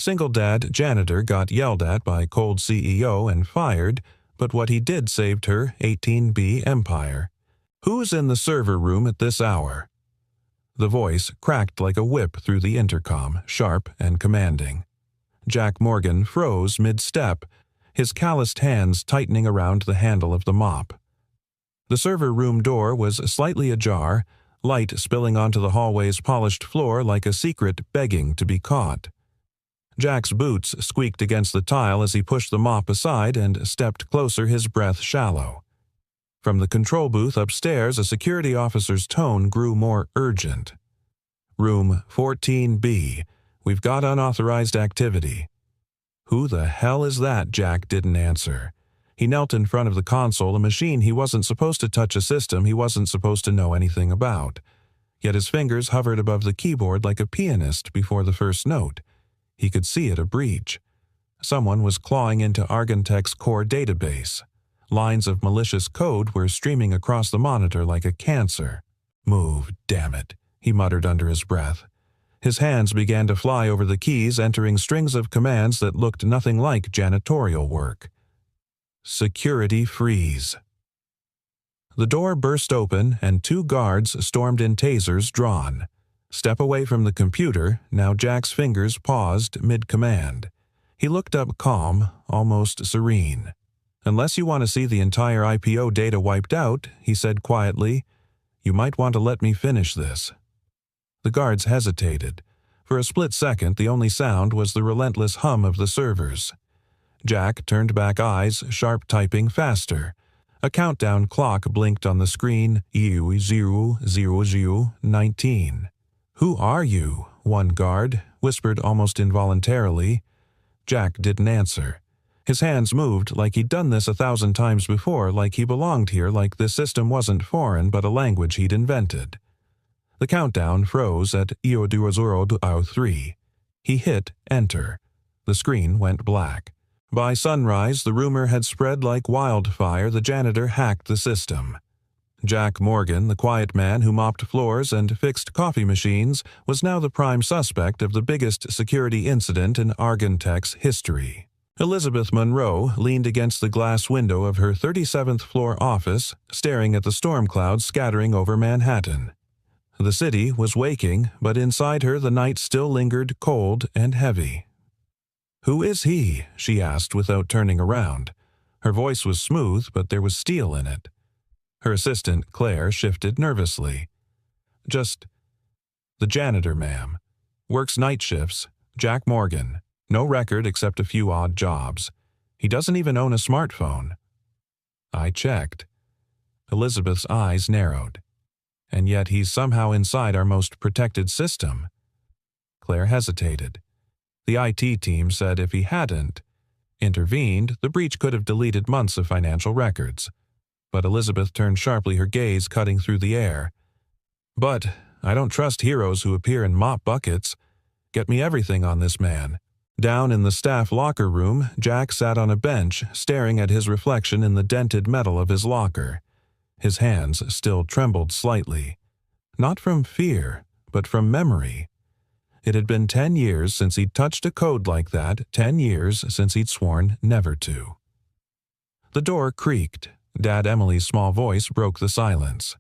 Single dad Janitor got yelled at by cold CEO and fired, but what he did saved her 18B empire. "Who's in the server room at this hour?" The voice cracked like a whip through the intercom, sharp and commanding. Jack Morgan froze mid-step, his calloused hands tightening around the handle of the mop. The server room door was slightly ajar, light spilling onto the hallway's polished floor like a secret begging to be caught. Jack's boots squeaked against the tile as he pushed the mop aside and stepped closer, his breath shallow. From the control booth upstairs, a security officer's tone grew more urgent. "Room 14B. We've got unauthorized activity." "Who the hell is that?" Jack didn't answer. He knelt in front of the console, a machine he wasn't supposed to touch, a system he wasn't supposed to know anything about. Yet his fingers hovered above the keyboard like a pianist before the first note. He could see it, a breach. Someone was clawing into Argontech's core database. Lines of malicious code were streaming across the monitor like a cancer. "Move, damn it," he muttered under his breath. His hands began to fly over the keys, entering strings of commands that looked nothing like janitorial work. "Security freeze." The door burst open and two guards stormed in, tasers drawn. Step away from the computer, now Jack's fingers paused mid-command. He looked up calm, almost serene. "Unless you want to see the entire IPO data wiped out," he said quietly, "you might want to let me finish this." The guards hesitated. For a split second, the only sound was the relentless hum of the servers. Jack turned back eyes, sharp typing faster. A countdown clock blinked on the screen, 000019. "Who are you?" one guard whispered almost involuntarily. Jack didn't answer. His hands moved like he'd done this 1,000 times before, like he belonged here, like this system wasn't foreign but a language he'd invented. The countdown froze at 0003. He hit enter. The screen went black. By sunrise, the rumor had spread like wildfire. The janitor hacked the system. Jack Morgan, the quiet man who mopped floors and fixed coffee machines, was now the prime suspect of the biggest security incident in Argontech's history. Elizabeth Monroe leaned against the glass window of her 37th floor office, staring at the storm clouds scattering over Manhattan. The city was waking, but inside her the night still lingered cold and heavy. "Who is he?" she asked without turning around. Her voice was smooth, but there was steel in it. Her assistant, Claire, shifted nervously. "Just the janitor, ma'am. Works night shifts. Jack Morgan. No record except a few odd jobs. He doesn't even own a smartphone." I checked. Elizabeth's eyes narrowed. "And yet he's somehow inside our most protected system." Claire hesitated. The IT team said if he hadn't intervened, the breach could have deleted months of financial records. But Elizabeth turned sharply, her gaze cutting through the air. "But I don't trust heroes who appear in mop buckets. Get me everything on this man." Down in the staff locker room, Jack sat on a bench, staring at his reflection in the dented metal of his locker. His hands still trembled slightly. Not from fear, but from memory. It had been 10 years since he'd touched a code like that, 10 years since he'd sworn never to. The door creaked. Dad Emily's small voice broke the silence.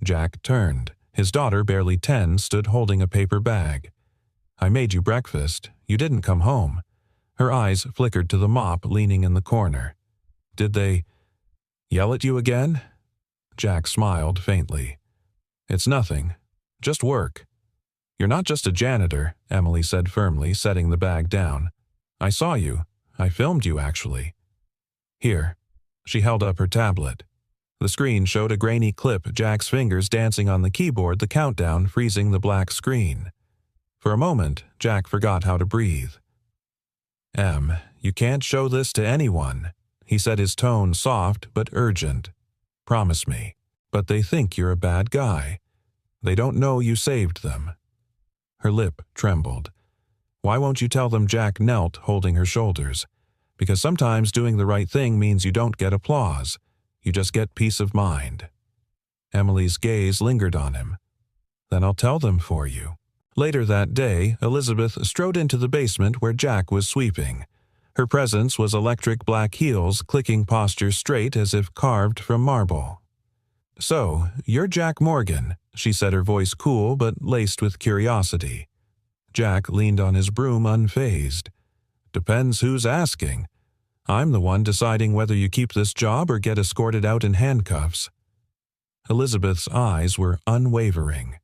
Jack turned. His daughter, barely 10, stood holding a paper bag. "I made you breakfast. You didn't come home." Her eyes flickered to the mop leaning in the corner. "Did they yell at you again?" Jack smiled faintly. "It's nothing. Just work." "You're not just a janitor," Emily said firmly, setting the bag down. "I saw you. I filmed you, actually." "Here." She held up her tablet. The screen showed a grainy clip, Jack's fingers dancing on the keyboard, the countdown freezing the black screen. For a moment, Jack forgot how to breathe. You can't show this to anyone," he said, his tone soft but urgent. "Promise me. But they think you're a bad guy. They don't know you saved them." Her lip trembled. "Why won't you tell them?" Jack knelt, holding her shoulders. "Because sometimes doing the right thing means you don't get applause. You just get peace of mind." Emily's gaze lingered on him. "Then I'll tell them for you." Later that day, Elizabeth strode into the basement where Jack was sweeping. Her presence was electric black heels clicking posture straight as if carved from marble. "So, you're Jack Morgan," she said, her voice cool but laced with curiosity. Jack leaned on his broom unfazed. "Depends who's asking. I'm the one deciding whether you keep this job or get escorted out in handcuffs." Elizabeth's eyes were unwavering.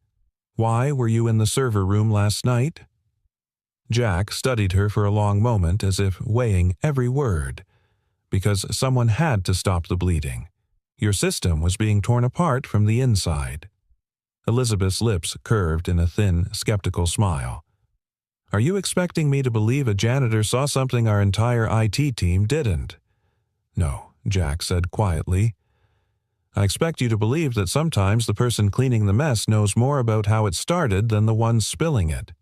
"Why were you in the server room last night?" Jack studied her for a long moment as if weighing every word. "Because someone had to stop the bleeding. Your system was being torn apart from the inside." Elizabeth's lips curved in a thin, skeptical smile. "Are you expecting me to believe a janitor saw something our entire IT team didn't?" "No," Jack said quietly. "I expect you to believe that sometimes the person cleaning the mess knows more about how it started than the one spilling it."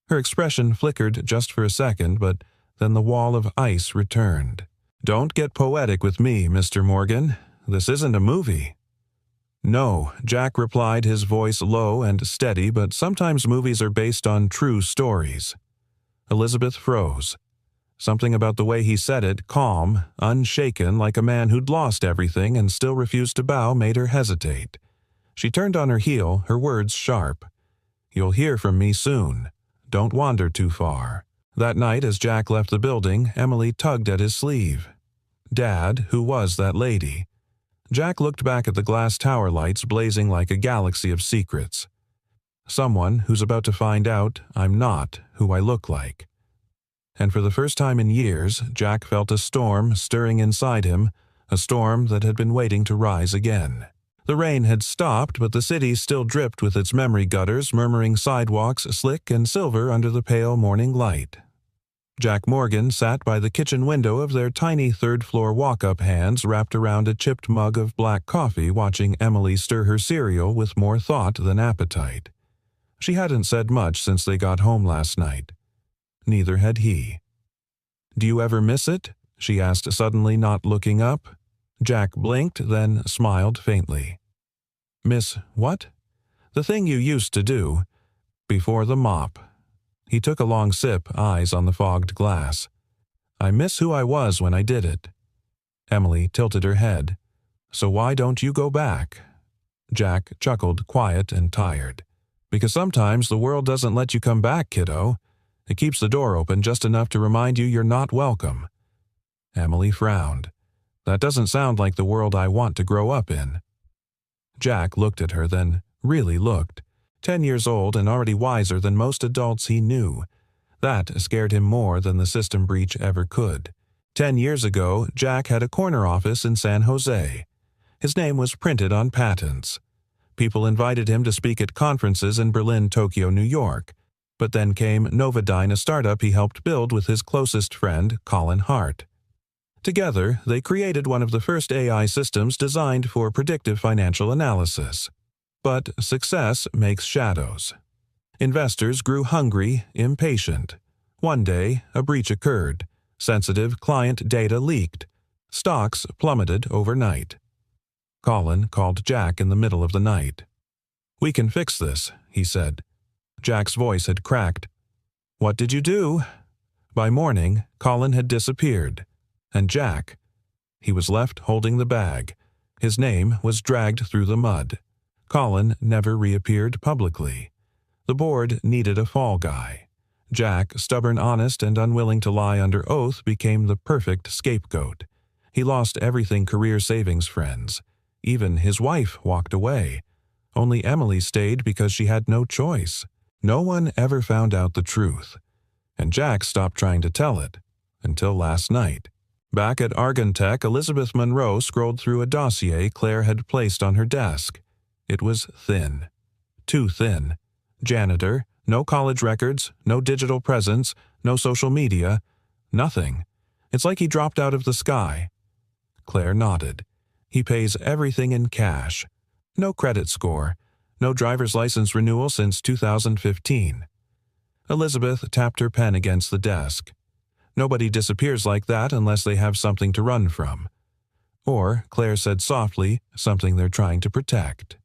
Her expression flickered just for a second, but then the wall of ice returned. "Don't get poetic with me, Mr. Morgan. This isn't a movie." "No," Jack replied, his voice low and steady, "but sometimes movies are based on true stories." Elizabeth froze. Something about the way he said it, calm, unshaken, like a man who'd lost everything and still refused to bow, made her hesitate. She turned on her heel, her words sharp. "You'll hear from me soon. Don't wander too far." That night, as Jack left the building, Emily tugged at his sleeve. "Dad, who was that lady?" Jack looked back at the glass tower lights blazing like a galaxy of secrets. "Someone who's about to find out I'm not who I look like." And for the first time in years, Jack felt a storm stirring inside him, a storm that had been waiting to rise again. The rain had stopped, but the city still dripped with its memory gutters, murmuring sidewalks slick and silver under the pale morning light. Jack Morgan sat by the kitchen window of their tiny third-floor walk-up, hands wrapped around a chipped mug of black coffee, watching Emily stir her cereal with more thought than appetite. She hadn't said much since they got home last night. Neither had he. "Do you ever miss it?" she asked suddenly, not looking up. Jack blinked, then smiled faintly. "Miss what?" "The thing you used to do. Before the mop." He took a long sip, eyes on the fogged glass. "I miss who I was when I did it." Emily tilted her head. "So why don't you go back?" Jack chuckled, quiet and tired. "Because sometimes the world doesn't let you come back, kiddo. It keeps the door open just enough to remind you you're not welcome." Emily frowned. "That doesn't sound like the world I want to grow up in." Jack looked at her, then really looked. 10 years old and already wiser than most adults he knew. That scared him more than the system breach ever could. 10 years ago, Jack had a corner office in San Jose. His name was printed on patents. People invited him to speak at conferences in Berlin, Tokyo, New York. But then came Novodyne, a startup he helped build with his closest friend, Colin Hart. Together, they created one of the first AI systems designed for predictive financial analysis. But success makes shadows. Investors grew hungry, impatient. One day, a breach occurred. Sensitive client data leaked. Stocks plummeted overnight. Colin called Jack in the middle of the night. "We can fix this," he said. Jack's voice had cracked. "What did you do?" By morning, Colin had disappeared. And Jack, he was left holding the bag. His name was dragged through the mud. Colin never reappeared publicly. The board needed a fall guy. Jack, stubborn, honest, and unwilling to lie under oath, became the perfect scapegoat. He lost everything career savings friends. Even his wife walked away. Only Emily stayed because she had no choice. No one ever found out the truth. And Jack stopped trying to tell it. Until last night. Back at Argontech, Elizabeth Monroe scrolled through a dossier Claire had placed on her desk. It was thin. Too thin. Janitor, no college records, no digital presence, no social media, nothing. It's like he dropped out of the sky. Claire nodded. He pays everything in cash. No credit score. No driver's license renewal since 2015. Elizabeth tapped her pen against the desk. Nobody disappears like that unless they have something to run from. Or, Claire said softly, something they're trying to protect.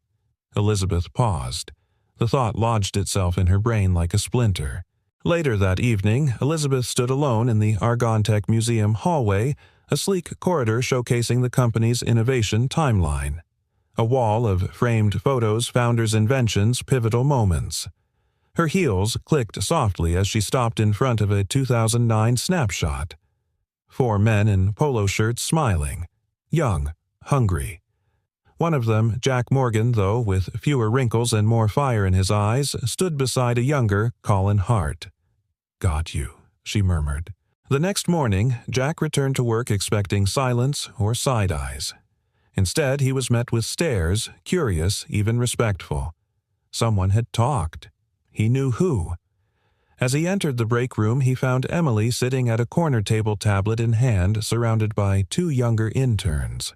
Elizabeth paused. The thought lodged itself in her brain like a splinter. Later that evening, Elizabeth stood alone in the Argontech Museum hallway, a sleek corridor showcasing the company's innovation timeline. A wall of framed photos, founders' inventions, pivotal moments. Her heels clicked softly as she stopped in front of a 2009 snapshot. 4 men in polo shirts smiling. Young, hungry. One of them, Jack Morgan, though with fewer wrinkles and more fire in his eyes, stood beside a younger Colin Hart. "Got you," she murmured. The next morning, Jack returned to work expecting silence or side eyes. Instead, he was met with stares, curious, even respectful. Someone had talked. He knew who. As he entered the break room, he found Emily sitting at a corner table, tablet in hand, surrounded by 2 younger interns.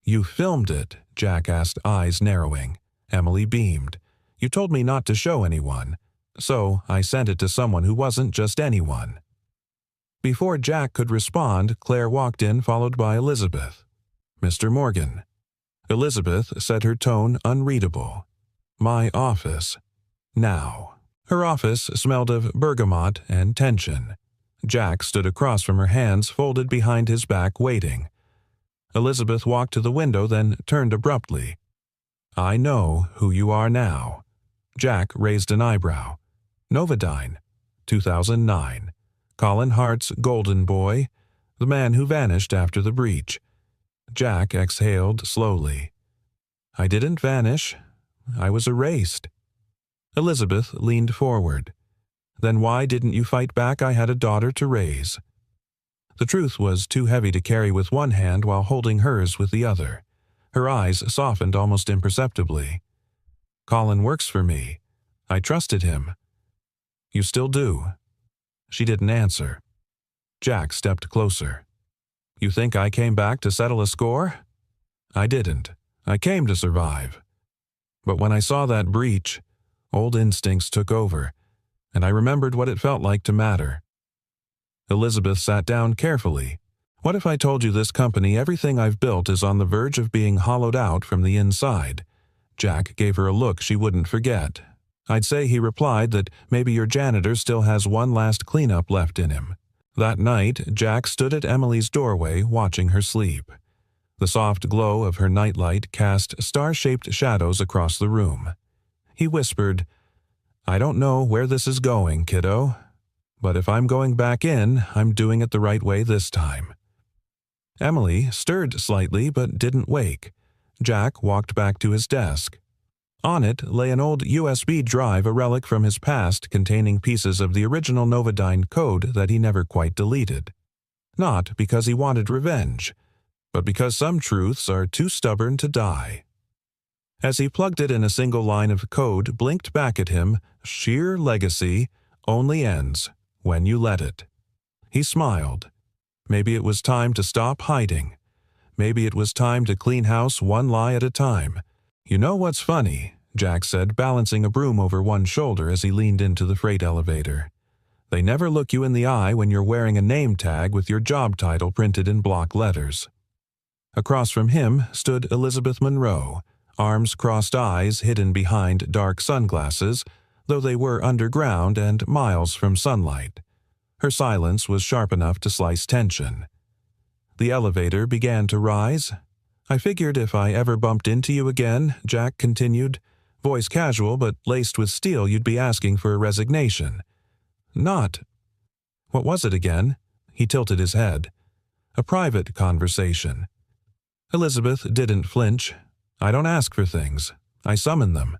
"You filmed it?" Jack asked, eyes narrowing. Emily beamed. "You told me not to show anyone. So I sent it to someone who wasn't just anyone." Before Jack could respond, Claire walked in, followed by Elizabeth. "Mr. Morgan." Elizabeth said, her tone unreadable. "My office. Now." Her office smelled of bergamot and tension. Jack stood across from her, hands folded behind his back, waiting. Elizabeth walked to the window, then turned abruptly. "I know who you are now." Jack raised an eyebrow. "Novodyne, 2009. Colin Hart's golden boy, the man who vanished after the breach." Jack exhaled slowly. "I didn't vanish. I was erased." Elizabeth leaned forward. "Then why didn't you fight back? I had a daughter to raise." The truth was too heavy to carry with one hand while holding hers with the other. Her eyes softened almost imperceptibly. "Colin works for me. I trusted him." "You still do?" She didn't answer. Jack stepped closer. "You think I came back to settle a score?" "I didn't. I came to survive. But when I saw that breach, old instincts took over, and I remembered what it felt like to matter." Elizabeth sat down carefully. "What if I told you this company, everything I've built, is on the verge of being hollowed out from the inside?" Jack gave her a look she wouldn't forget. "I'd say," he replied, "that maybe your janitor still has one last cleanup left in him." That night, Jack stood at Emily's doorway, watching her sleep. The soft glow of her nightlight cast star-shaped shadows across the room. He whispered, "I don't know where this is going, kiddo. But if I'm going back in, I'm doing it the right way this time." Emily stirred slightly but didn't wake. Jack walked back to his desk. On it lay an old USB drive, a relic from his past containing pieces of the original Novodyne code that he never quite deleted. Not because he wanted revenge, but because some truths are too stubborn to die. As he plugged it in, a single line of code blinked back at him: "Sheer legacy only ends when you let it." He smiled. Maybe it was time to stop hiding. Maybe it was time to clean house one lie at a time. "You know what's funny?" Jack said, balancing a broom over one shoulder as he leaned into the freight elevator. "They never look you in the eye when you're wearing a name tag with your job title printed in block letters." Across from him stood Elizabeth Monroe, arms crossed, eyes hidden behind dark sunglasses, though they were underground and miles from sunlight. Her silence was sharp enough to slice tension. The elevator began to rise. "I figured if I ever bumped into you again," Jack continued, voice casual but laced with steel, "you'd be asking for a resignation." "Not." "What was it again?" He tilted his head. "A private conversation." Elizabeth didn't flinch. "I don't ask for things. I summon them."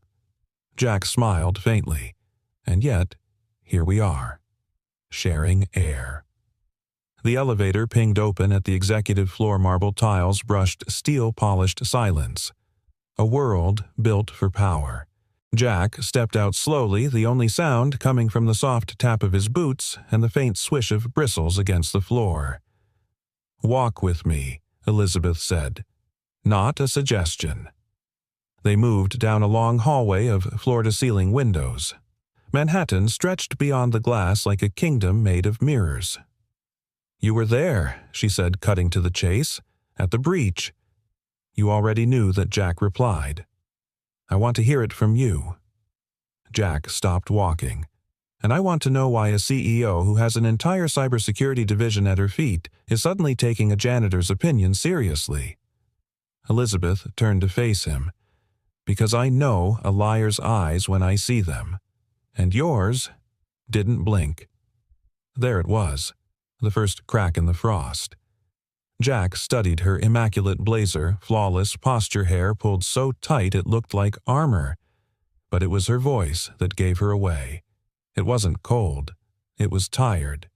Jack smiled faintly. "And yet, here we are, sharing air." The elevator pinged open at the executive floor. Marble tiles brushed steel-polished silence. A world built for power. Jack stepped out slowly, the only sound coming from the soft tap of his boots and the faint swish of bristles against the floor. "Walk with me," Elizabeth said. Not a suggestion. They moved down a long hallway of floor-to-ceiling windows. Manhattan stretched beyond the glass like a kingdom made of mirrors. "You were there," she said, cutting to the chase, "at the breach." "You already knew that," Jack replied. "I want to hear it from you." Jack stopped walking. And I want to know why a CEO who has an entire cybersecurity division at her feet is suddenly taking a janitor's opinion seriously. Elizabeth turned to face him. Because I know a liar's eyes when I see them. And yours didn't blink. There it was, the first crack in the frost. Jack studied her immaculate blazer, flawless posture hair pulled so tight it looked like armor. But it was her voice that gave her away. It wasn't cold. It was tired.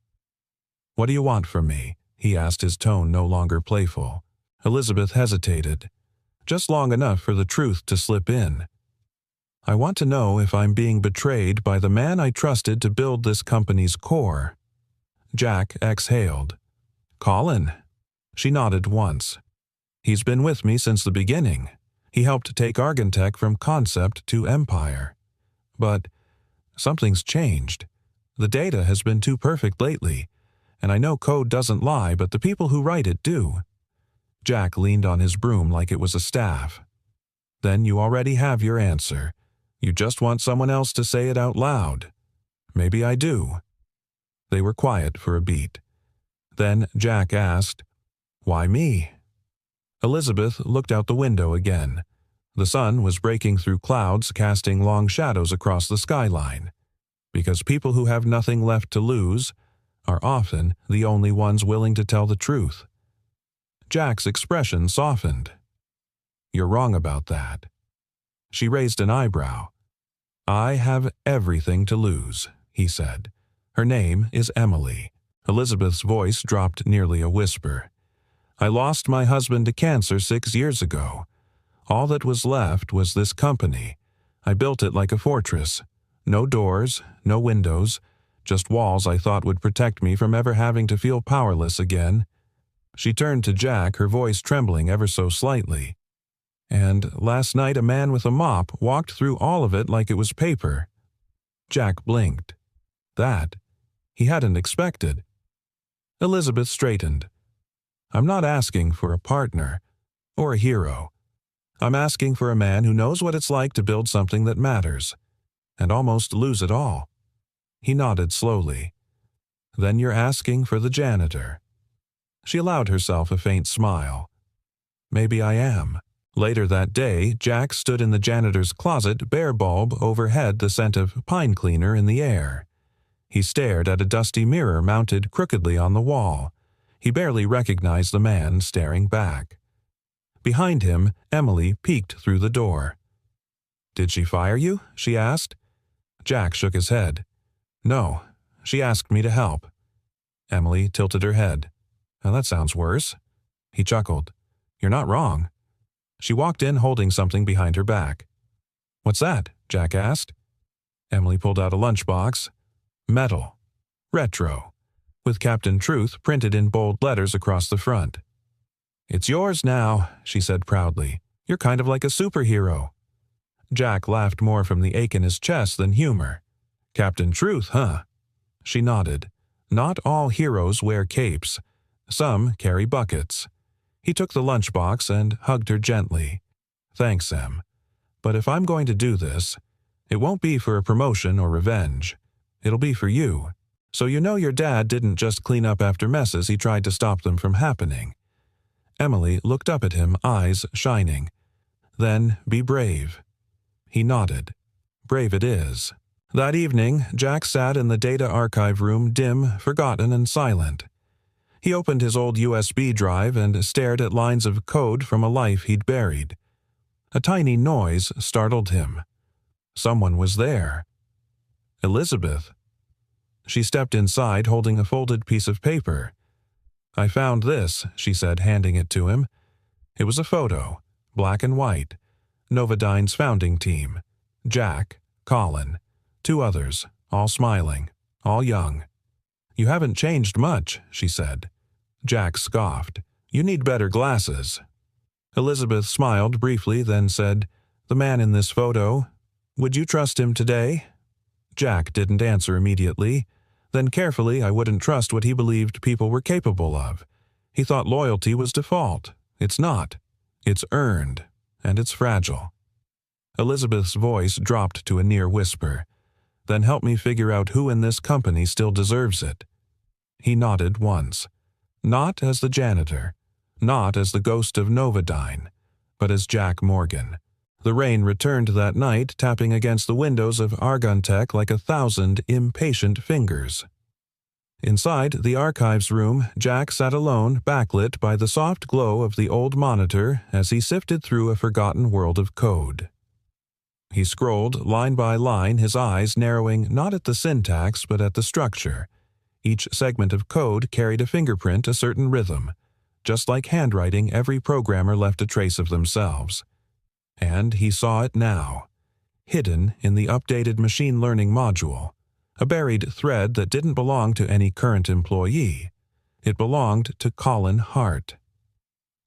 "What do you want from me?" he asked, his tone no longer playful. Elizabeth hesitated, just long enough for the truth to slip in. "I want to know if I'm being betrayed by the man I trusted to build this company's core." Jack exhaled. "Colin?" She nodded once. "He's been with me since the beginning. He helped take Argentech from concept to empire. But something's changed. The data has been too perfect lately, and I know code doesn't lie, but the people who write it do." Jack leaned on his broom like it was a staff. "Then you already have your answer. You just want someone else to say it out loud." "Maybe I do." They were quiet for a beat. Then Jack asked, "Why me?" Elizabeth looked out the window again. The sun was breaking through clouds, casting long shadows across the skyline. Because people who have nothing left to lose are often the only ones willing to tell the truth. Jack's expression softened. "You're wrong about that." She raised an eyebrow. "I have everything to lose," he said. "Her name is Emily." Elizabeth's voice dropped nearly a whisper. "I lost my husband to cancer 6 years ago. All that was left was this company. I built it like a fortress. No doors, no windows, just walls I thought would protect me from ever having to feel powerless again." She turned to Jack, her voice trembling ever so slightly. "And last night a man with a mop walked through all of it like it was paper." Jack blinked. That he hadn't expected. Elizabeth straightened. "I'm not asking for a partner or a hero. I'm asking for a man who knows what it's like to build something that matters, and almost lose it all." He nodded slowly. "Then you're asking for the janitor." She allowed herself a faint smile. "Maybe I am." Later that day, Jack stood in the janitor's closet, bare bulb overhead, the scent of pine cleaner in the air. He stared at a dusty mirror mounted crookedly on the wall. He barely recognized the man staring back. Behind him, Emily peeked through the door. "Did she fire you?" she asked. Jack shook his head. "No, she asked me to help." Emily tilted her head. "Now that sounds worse." He chuckled. "You're not wrong." She walked in holding something behind her back. "What's that?" Jack asked. Emily pulled out a lunchbox. Metal. Retro. With Captain Truth printed in bold letters across the front. "It's yours now," she said proudly. "You're kind of like a superhero." Jack laughed more from the ache in his chest than humor. "Captain Truth, huh?" She nodded. "Not all heroes wear capes. Some carry buckets." He took the lunchbox and hugged her gently. "Thanks, Em. But if I'm going to do this, it won't be for a promotion or revenge. It'll be for you. So you know your dad didn't just clean up after messes, he tried to stop them from happening." Emily looked up at him, eyes shining. "Then be brave." He nodded. "Brave it is." That evening, Jack sat in the data archive room, dim, forgotten, and silent. He opened his old USB drive and stared at lines of code from a life he'd buried. A tiny noise startled him. Someone was there. Elizabeth. She stepped inside holding a folded piece of paper. "I found this," she said, handing it to him. It was a photo, black and white. Novadine's founding team. Jack, Colin, 2 others, all smiling, all young. "You haven't changed much," she said. Jack scoffed. "You need better glasses." Elizabeth smiled briefly, then said, "The man in this photo, would you trust him today?" Jack didn't answer immediately. Then carefully, I wouldn't trust what he believed people were capable of. He thought loyalty was default. It's not. It's earned, and it's fragile. Elizabeth's voice dropped to a near whisper. Then help me figure out who in this company still deserves it. He nodded once. Not as the janitor, not as the ghost of Novodyne, but as Jack Morgan. The rain returned that night, tapping against the windows of Argontech like 1,000 impatient fingers. Inside the archives room, Jack sat alone, backlit by the soft glow of the old monitor as he sifted through a forgotten world of code. He scrolled line by line, his eyes narrowing not at the syntax but at the structure. Each segment of code carried a fingerprint, a certain rhythm. Just like handwriting, every programmer left a trace of themselves. And he saw it now, hidden in the updated machine learning module, a buried thread that didn't belong to any current employee. It belonged to Colin Hart.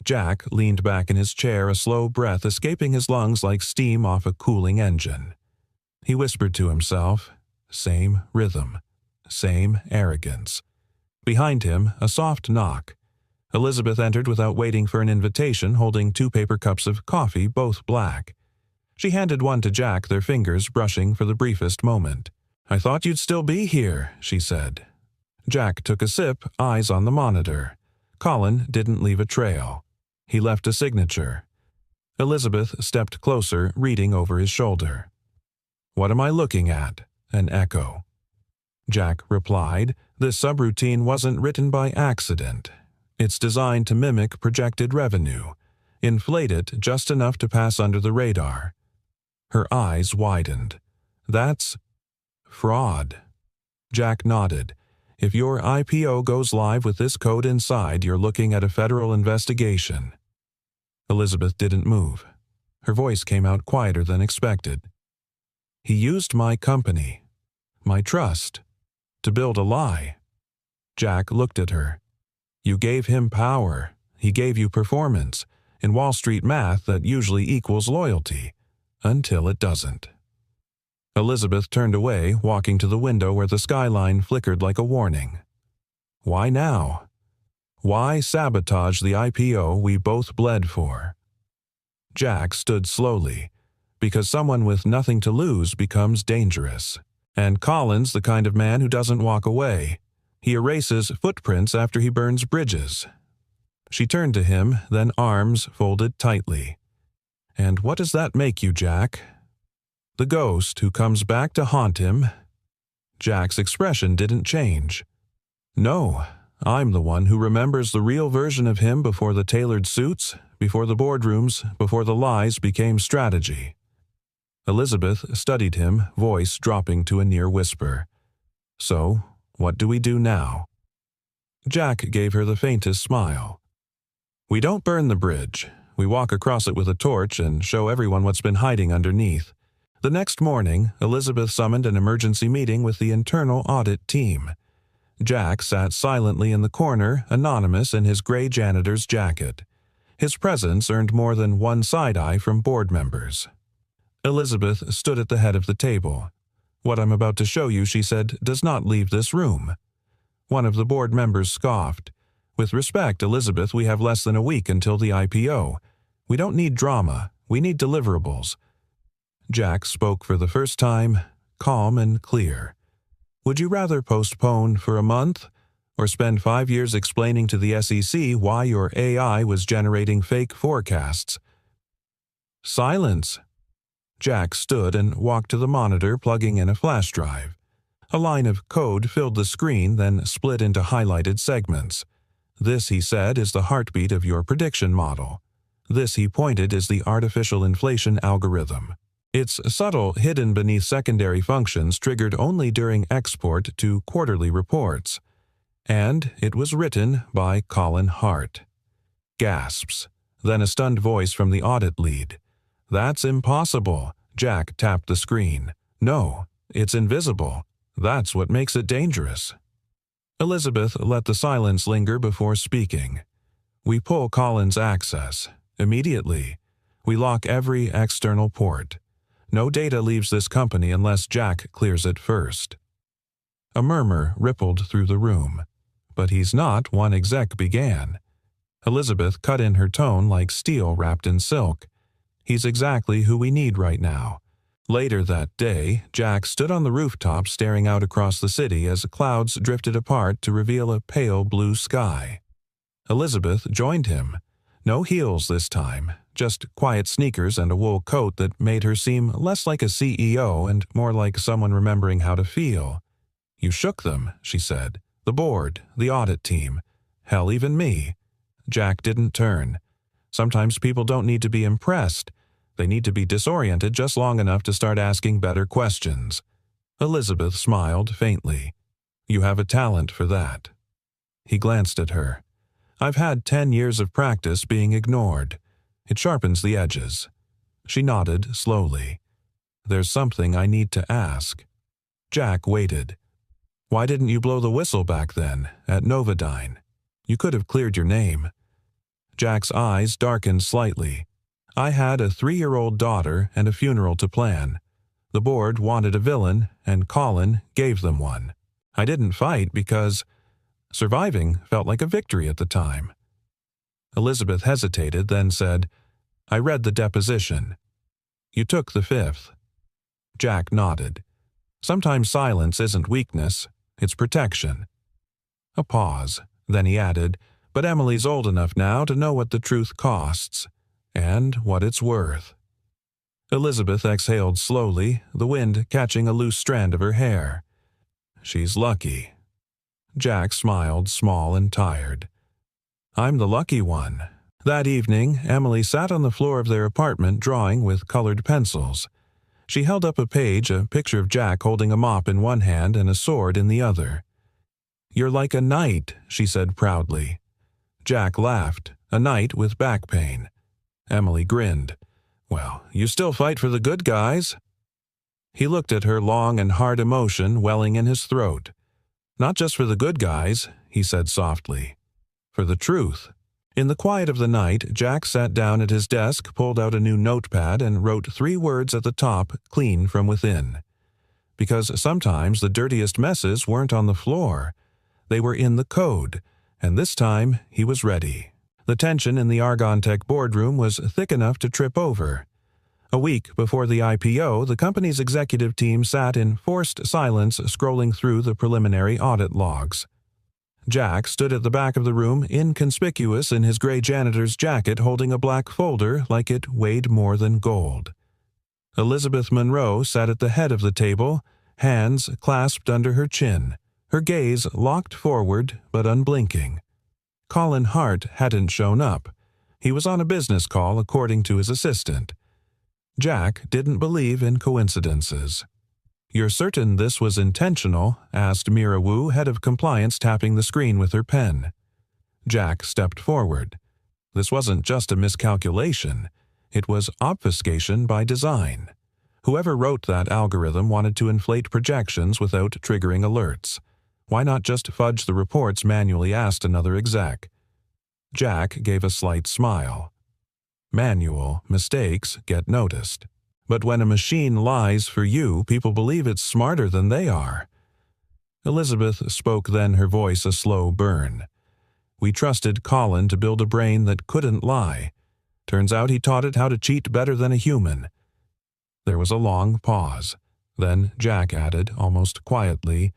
Jack leaned back in his chair, a slow breath escaping his lungs like steam off a cooling engine. He whispered to himself, same rhythm, same arrogance. Behind him, a soft knock. Elizabeth entered without waiting for an invitation, holding 2 paper cups of coffee, both black. She handed one to Jack, their fingers brushing for the briefest moment. "I thought you'd still be here," she said. Jack took a sip, eyes on the monitor. Colin didn't leave a trail. He left a signature. Elizabeth stepped closer, reading over his shoulder. "What am I looking at?" An echo. Jack replied, "This subroutine wasn't written by accident. It's designed to mimic projected revenue, inflate it just enough to pass under the radar." Her eyes widened. "That's fraud." Jack nodded. "If your IPO goes live with this code inside, you're looking at a federal investigation." Elizabeth didn't move. Her voice came out quieter than expected. "He used my company, my trust, to build a lie." Jack looked at her. "You gave him power. He gave you performance. In Wall Street math, that usually equals loyalty, until it doesn't." Elizabeth turned away, walking to the window where the skyline flickered like a warning. Why now? Why sabotage the IPO we both bled for? Jack stood slowly, because someone with nothing to lose becomes dangerous. And Colin's the kind of man who doesn't walk away. He erases footprints after he burns bridges. She turned to him, then arms folded tightly. "And what does that make you, Jack? The ghost who comes back to haunt him?" Jack's expression didn't change. "No, I'm the one who remembers the real version of him before the tailored suits, before the boardrooms, before the lies became strategy." Elizabeth studied him, voice dropping to a near whisper. "So, what do we do now?" Jack gave her the faintest smile. "We don't burn the bridge. We walk across it with a torch and show everyone what's been hiding underneath." The next morning, Elizabeth summoned an emergency meeting with the internal audit team. Jack sat silently in the corner, anonymous in his gray janitor's jacket. His presence earned more than one side-eye from board members. Elizabeth stood at the head of the table. "What I'm about to show you," she said, "does not leave this room." One of the board members scoffed. "With respect, Elizabeth, we have less than a week until the IPO. We don't need drama. We need deliverables." Jack spoke for the first time, calm and clear. "Would you rather postpone for a month, or spend 5 years explaining to the SEC why your AI was generating fake forecasts?" "Silence." Jack stood and walked to the monitor, plugging in a flash drive. A line of code filled the screen, then split into highlighted segments. "This," he said, "is the heartbeat of your prediction model. This," he pointed, "is the artificial inflation algorithm. It's subtle, hidden beneath secondary functions triggered only during export to quarterly reports. And it was written by Colin Hart." Gasps. Then a stunned voice from the audit lead. "That's impossible." Jack tapped the screen. "No, it's invisible. That's what makes it dangerous." Elizabeth let the silence linger before speaking. "We pull Colin's access. Immediately. We lock every external port. No data leaves this company unless Jack clears it first." A murmur rippled through the room. "But he's not," one exec began. Elizabeth cut in her tone like steel wrapped in silk. He's exactly who we need right now." Later that day, Jack stood on the rooftop staring out across the city as clouds drifted apart to reveal a pale blue sky. Elizabeth joined him. No heels this time, just quiet sneakers and a wool coat that made her seem less like a CEO and more like someone remembering how to feel. "You shook them," she said. "The board, the audit team. Hell, even me." Jack didn't turn. Sometimes people don't need to be impressed. They need to be disoriented just long enough to start asking better questions. Elizabeth smiled faintly. "You have a talent for that." He glanced at her. "I've had 10 years of practice being ignored. It sharpens the edges." She nodded slowly. "There's something I need to ask." Jack waited. "Why didn't you blow the whistle back then, at Novodyne? You could have cleared your name." Jack's eyes darkened slightly. "I had a 3-year-old daughter and a funeral to plan. The board wanted a villain, and Colin gave them one. I didn't fight because surviving felt like a victory at the time." Elizabeth hesitated, then said, "I read the deposition. You took the 5th." Jack nodded. "Sometimes silence isn't weakness, it's protection." A pause. Then he added, "But Emily's old enough now to know what the truth costs, and what it's worth." Elizabeth exhaled slowly, the wind catching a loose strand of her hair. "She's lucky." Jack smiled, small and tired. "I'm the lucky one." That evening, Emily sat on the floor of their apartment drawing with colored pencils. She held up a page, a picture of Jack holding a mop in one hand and a sword in the other. "You're like a knight," she said proudly. Jack laughed, "A knight with back pain." Emily grinned. "Well, you still fight for the good guys." He looked at her, long and hard emotion welling in his throat. "Not just for the good guys," he said softly. "For the truth." In the quiet of the night, Jack sat down at his desk, pulled out a new notepad, and wrote 3 words at the top, clean from within. Because sometimes the dirtiest messes weren't on the floor. They were in the code, and this time he was ready. The tension in the Argon Tech boardroom was thick enough to trip over. A week before the IPO, the company's executive team sat in forced silence scrolling through the preliminary audit logs. Jack stood at the back of the room, inconspicuous in his gray janitor's jacket, holding a black folder like it weighed more than gold. Elizabeth Monroe sat at the head of the table, hands clasped under her chin, her gaze locked forward but unblinking. Colin Hart hadn't shown up. He was on a business call, according to his assistant. Jack didn't believe in coincidences. "You're certain this was intentional?" asked Mira Wu, head of compliance, tapping the screen with her pen. Jack stepped forward. This wasn't just a miscalculation. It was obfuscation by design. Whoever wrote that algorithm wanted to inflate projections without triggering alerts. Why not just fudge the reports manually, asked another exec. Jack gave a slight smile. Manual mistakes get noticed. But when a machine lies for you, people believe it's smarter than they are. Elizabeth spoke then, her voice a slow burn. "We trusted Colin to build a brain that couldn't lie. Turns out he taught it how to cheat better than a human." There was a long pause. Then Jack added, almost quietly,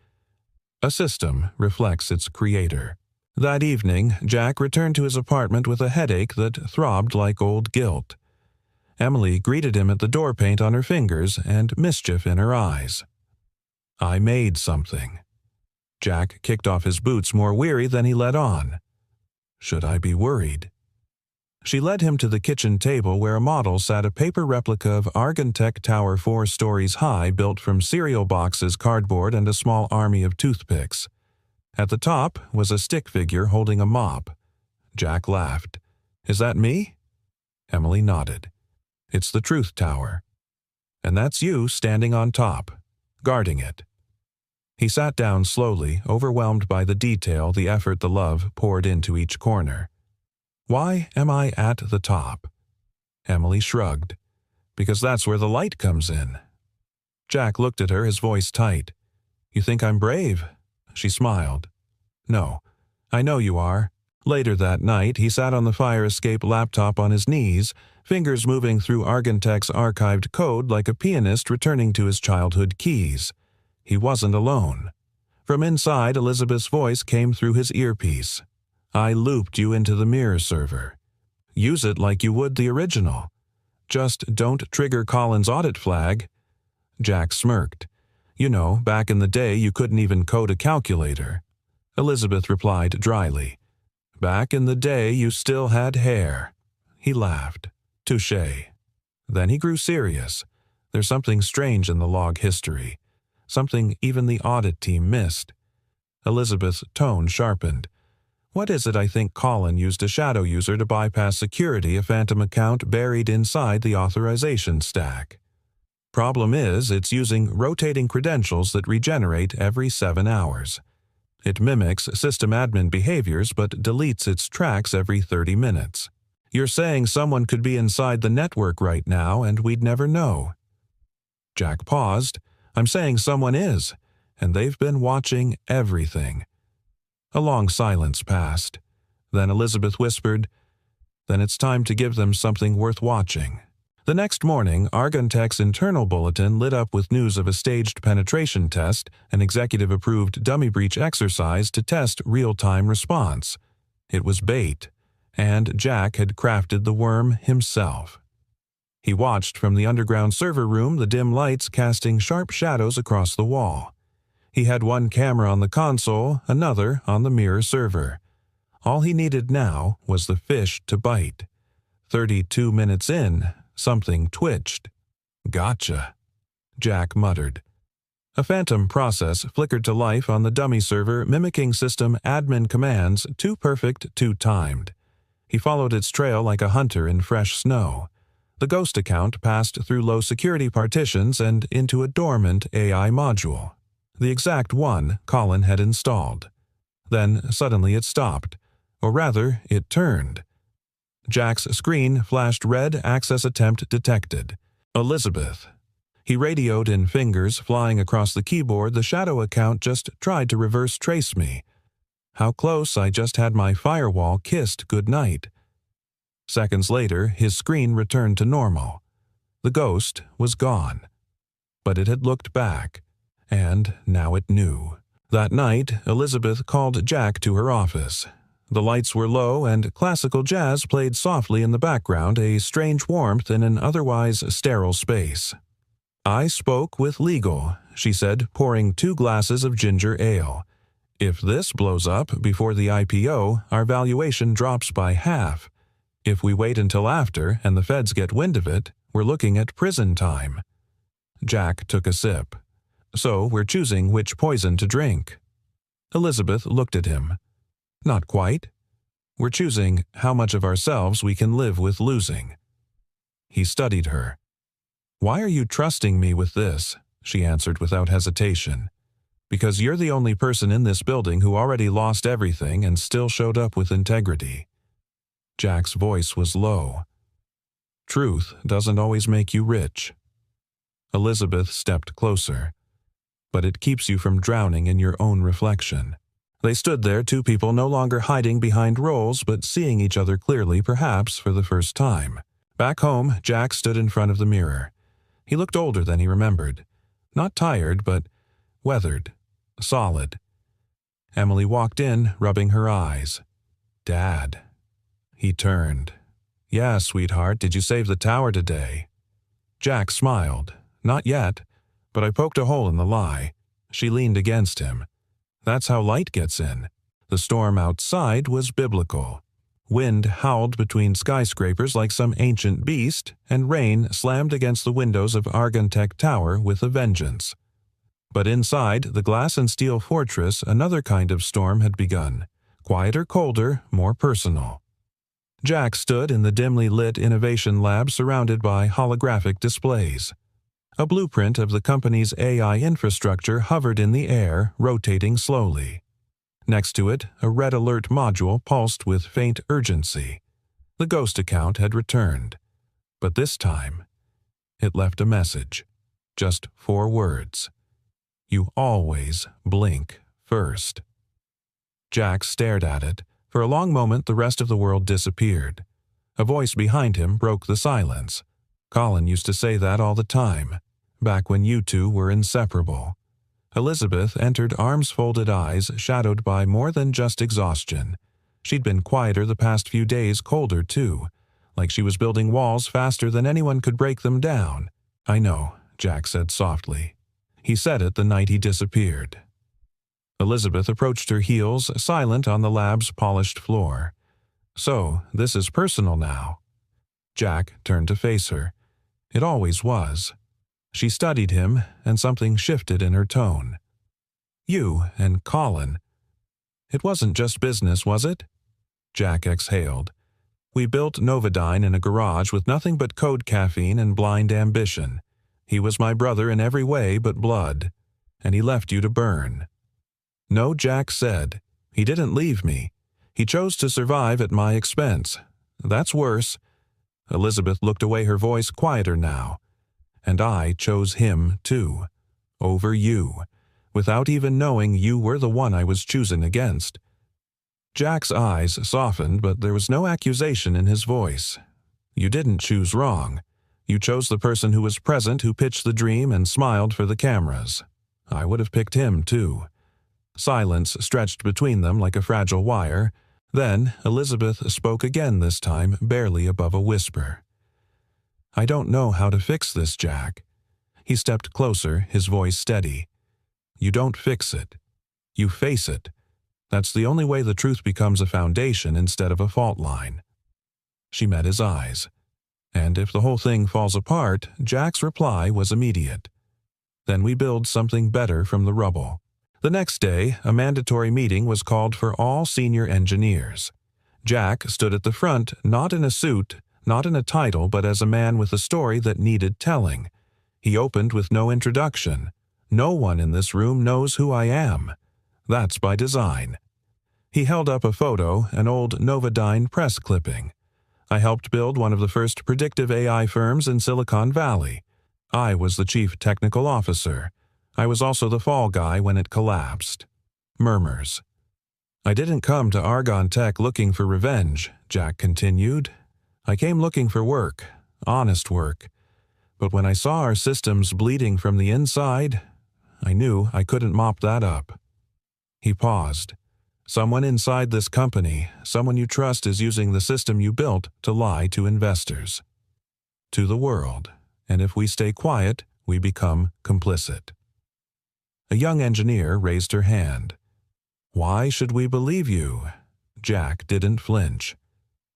"A system reflects its creator." That evening, Jack returned to his apartment with a headache that throbbed like old guilt. Emily greeted him at the door paint on her fingers and mischief in her eyes. "I made something." Jack kicked off his boots, more weary than he let on. "Should I be worried?" She led him to the kitchen table where a model sat, a paper replica of Argon Tech Tower 4 stories high, built from cereal boxes, cardboard, and a small army of toothpicks. At the top was a stick figure holding a mop. Jack laughed. "Is that me?" Emily nodded. "It's the Truth Tower. And that's you standing on top, guarding it." He sat down slowly, overwhelmed by the detail, the effort, the love poured into each corner. "Why am I at the top?" Emily shrugged. "Because that's where the light comes in." Jack looked at her, his voice tight. "You think I'm brave?" She smiled. "No, I know you are. Later that night, he sat on the fire escape laptop on his knees, fingers moving through Argentech's archived code like a pianist returning to his childhood keys. He wasn't alone. From inside, Elizabeth's voice came through his earpiece. "I looped you into the mirror server. Use it like you would the original. Just don't trigger Colin's audit flag." Jack smirked. "You know, back in the day you couldn't even code a calculator." Elizabeth replied dryly. "Back in the day you still had hair." He laughed. "Touché." Then he grew serious. There's something strange in the log history. Something even the audit team missed. Elizabeth's tone sharpened. "What is it I think Colin used a shadow user to bypass security, a phantom account buried inside the authorization stack? Problem is, it's using rotating credentials that regenerate every 7 hours. It mimics system admin behaviors but deletes its tracks every 30 minutes. You're saying someone could be inside the network right now and we'd never know?" Jack paused. "I'm saying someone is, and they've been watching everything." A long silence passed. Then Elizabeth whispered, "Then it's time to give them something worth watching." The next morning, Argentech's internal bulletin lit up with news of a staged penetration test, an executive-approved dummy breach exercise to test real-time response. It was bait, and Jack had crafted the worm himself. He watched from the underground server room, the dim lights casting sharp shadows across the wall. He had one camera on the console, another on the mirror server. All he needed now was the fish to bite. 32 minutes in, something twitched. "Gotcha," Jack muttered. A phantom process flickered to life on the dummy server, mimicking system admin commands, too perfect, too timed. He followed its trail like a hunter in fresh snow. The ghost account passed through low-security partitions and into a dormant AI module, the exact one Colin had installed. Then suddenly it stopped, or rather, it turned. Jack's screen flashed red, access attempt detected. "Elizabeth." He radioed in fingers flying across the keyboard. "The shadow account just tried to reverse trace me. How close I just had my firewall kissed goodnight." Seconds later, his screen returned to normal. The ghost was gone. But it had looked back, and now it knew. That night, Elizabeth called Jack to her office. The lights were low and classical jazz played softly in the background, a strange warmth in an otherwise sterile space. "I spoke with legal," she said, pouring 2 glasses of ginger ale. "If this blows up before the IPO, our valuation drops by half. If we wait until after and the feds get wind of it, we're looking at prison time." Jack took a sip. "So we're choosing which poison to drink." Elizabeth looked at him. "Not quite. We're choosing how much of ourselves we can live with losing." He studied her. "Why are you trusting me with this?" she answered without hesitation. "Because you're the only person in this building who already lost everything and still showed up with integrity." Jack's voice was low. "Truth doesn't always make you rich." Elizabeth stepped closer. "But it keeps you from drowning in your own reflection." They stood there, 2 people no longer hiding behind roles but seeing each other clearly, perhaps for the first time. Back home, Jack stood in front of the mirror. He looked older than he remembered. Not tired, but weathered. Solid. Emily walked in, rubbing her eyes. "Dad." He turned. "Yeah, sweetheart, did you save the tower today?" Jack smiled. "Not yet, but I poked a hole in the lie." She leaned against him. "That's how light gets in." The storm outside was biblical. Wind howled between skyscrapers like some ancient beast, and rain slammed against the windows of Argentech Tower with a vengeance. But inside the glass and steel fortress, another kind of storm had begun. Quieter, colder, more personal. Jack stood in the dimly lit innovation lab surrounded by holographic displays. A blueprint of the company's AI infrastructure hovered in the air, rotating slowly. Next to it, a red alert module pulsed with faint urgency. The ghost account had returned. But this time, it left a message. Just 4 words. "You always blink first." Jack stared at it, For a long moment, the rest of the world disappeared. A voice behind him broke the silence. Colin used to say that all the time, back when you two were inseparable. Elizabeth entered, arms folded, eyes shadowed by more than just exhaustion. She'd been quieter the past few days, colder too, like she was building walls faster than anyone could break them down. "I know," Jack said softly. He said it the night he disappeared. Elizabeth approached her heels, silent on the lab's polished floor. "So, this is personal now." Jack turned to face her. It always was. She studied him, and something shifted in her tone. "You and Colin. It wasn't just business, was it?" Jack exhaled. "We built Novodyne in a garage with nothing but code caffeine and blind ambition. He was my brother in every way but blood, and he left you to burn." "No," Jack said. "He didn't leave me. He chose to survive at my expense. That's worse." Elizabeth looked away, her voice quieter now. "And I chose him, too. Over you. Without even knowing you were the one I was choosing against." Jack's eyes softened, but there was no accusation in his voice. "You didn't choose wrong. You chose the person who was present, who pitched the dream and smiled for the cameras. I would have picked him, too." Silence stretched between them like a fragile wire. Then Elizabeth spoke again, this time barely above a whisper. "I don't know how to fix this, Jack." He stepped closer, his voice steady. "You don't fix it. You face it. That's the only way the truth becomes a foundation instead of a fault line." She met his eyes. And if the whole thing falls apart, Jack's reply was immediate. "Then we build something better from the rubble." The next day, a mandatory meeting was called for all senior engineers. Jack stood at the front, not in a suit, not in a title, but as a man with a story that needed telling. He opened with no introduction. "No one in this room knows who I am. That's by design." He held up a photo, an old Novodyne press clipping. "I helped build one of the first predictive AI firms in Silicon Valley. I was the chief technical officer. I was also the fall guy when it collapsed." Murmurs. "I didn't come to Argonne Tech looking for revenge," Jack continued. "I came looking for work, honest work. But when I saw our systems bleeding from the inside, I knew I couldn't mop that up." He paused. "Someone inside this company, someone you trust, is using the system you built to lie to investors. To the world. And if we stay quiet, we become complicit." A young engineer raised her hand. "Why should we believe you?" Jack didn't flinch.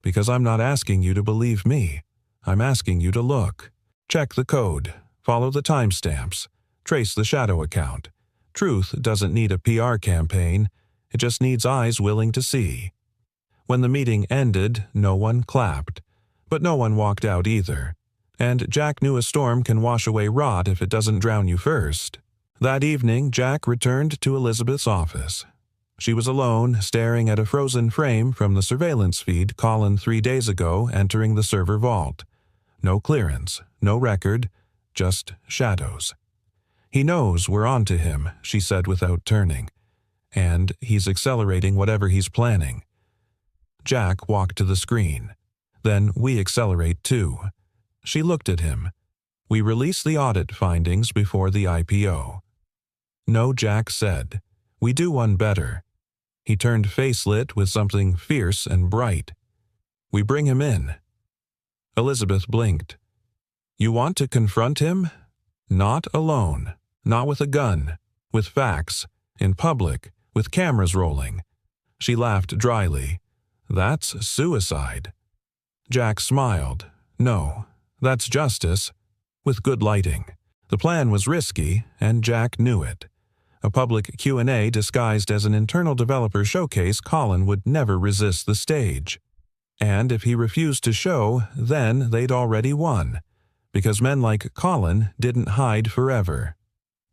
"Because I'm not asking you to believe me. I'm asking you to look. Check the code. Follow the timestamps. Trace the shadow account. Truth doesn't need a PR campaign. It just needs eyes willing to see." When the meeting ended, no one clapped. But no one walked out either. And Jack knew a storm can wash away rot if it doesn't drown you first. That evening, Jack returned to Elizabeth's office. She was alone, staring at a frozen frame from the surveillance feed Colin 3 days ago entering the server vault. No clearance, no record, just shadows. "He knows we're on to him," she said without turning. "And he's accelerating whatever he's planning." Jack walked to the screen. "Then we accelerate too." She looked at him. "We release the audit findings before the IPO." "No," Jack said. "We do one better." He turned face-lit with something fierce and bright. "We bring him in." Elizabeth blinked. "You want to confront him? Not alone. Not with a gun. With facts. In public. With cameras rolling." She laughed dryly. "That's suicide." Jack smiled. "No, that's justice. With good lighting." The plan was risky, and Jack knew it. A public Q&A disguised as an internal developer showcase, Colin would never resist the stage. And if he refused to show, then they'd already won. Because men like Colin didn't hide forever.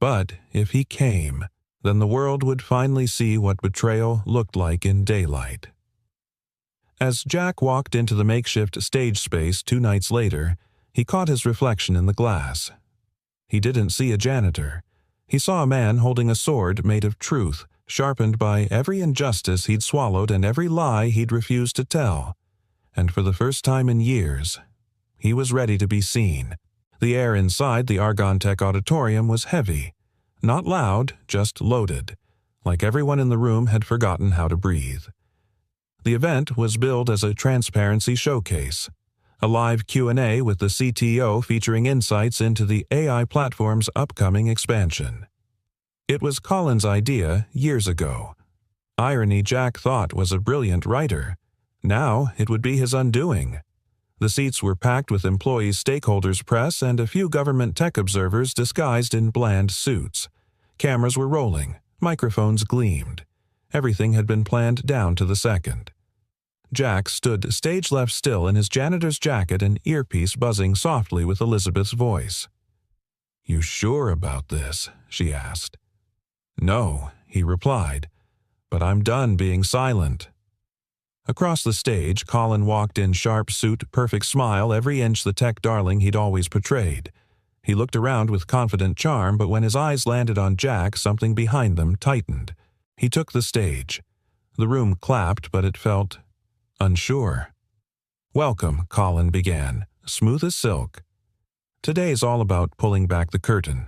But if he came, then the world would finally see what betrayal looked like in daylight. As Jack walked into the makeshift stage space 2 nights later, he caught his reflection in the glass. He didn't see a janitor. He saw a man holding a sword made of truth, sharpened by every injustice he'd swallowed and every lie he'd refused to tell. And for the first time in years, he was ready to be seen. The air inside the Argon Tech auditorium was heavy. Not loud, just loaded, like everyone in the room had forgotten how to breathe. The event was billed as a transparency showcase, a live Q&A with the CTO featuring insights into the AI platform's upcoming expansion. It was Colin's idea years ago. Irony Jack thought was a brilliant writer. Now it would be his undoing. The seats were packed with employees, stakeholders, press, and a few government tech observers disguised in bland suits. Cameras were rolling. Microphones gleamed. Everything had been planned down to the second. Jack stood stage-left still in his janitor's jacket, and earpiece buzzing softly with Elizabeth's voice. "You sure about this?" she asked. "No," he replied, "but I'm done being silent." Across the stage, Colin walked in sharp suit, perfect smile, every inch the tech darling he'd always portrayed. He looked around with confident charm, but when his eyes landed on Jack, something behind them tightened. He took the stage. The room clapped, but it felt unsure. "Welcome," Colin began, smooth as silk. "Today's all about pulling back the curtain.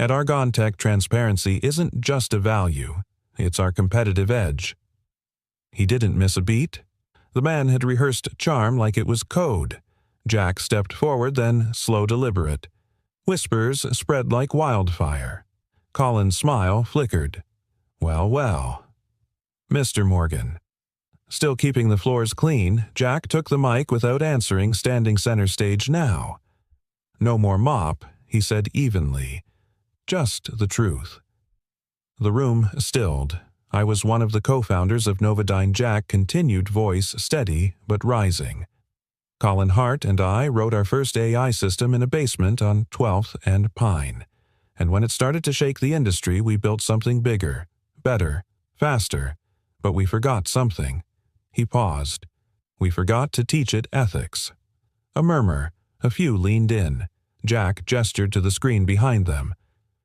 At Argon Tech, transparency isn't just a value. It's our competitive edge." He didn't miss a beat. The man had rehearsed charm like it was code. Jack stepped forward, then slow, deliberate. Whispers spread like wildfire. Colin's smile flickered. "Well, well." "Mr. Morgan." Still keeping the floors clean, Jack took the mic without answering, standing center stage now. "No more mop," he said evenly. "Just the truth." The room stilled. "I was one of the co-founders of Novodyne." Jack continued, voice steady but rising. "Colin Hart and I wrote our first AI system in a basement on 12th and Pine. And when it started to shake the industry, we built something bigger, better, faster. But we forgot something." He paused. "We forgot to teach it ethics." A murmur. A few leaned in. Jack gestured to the screen behind them.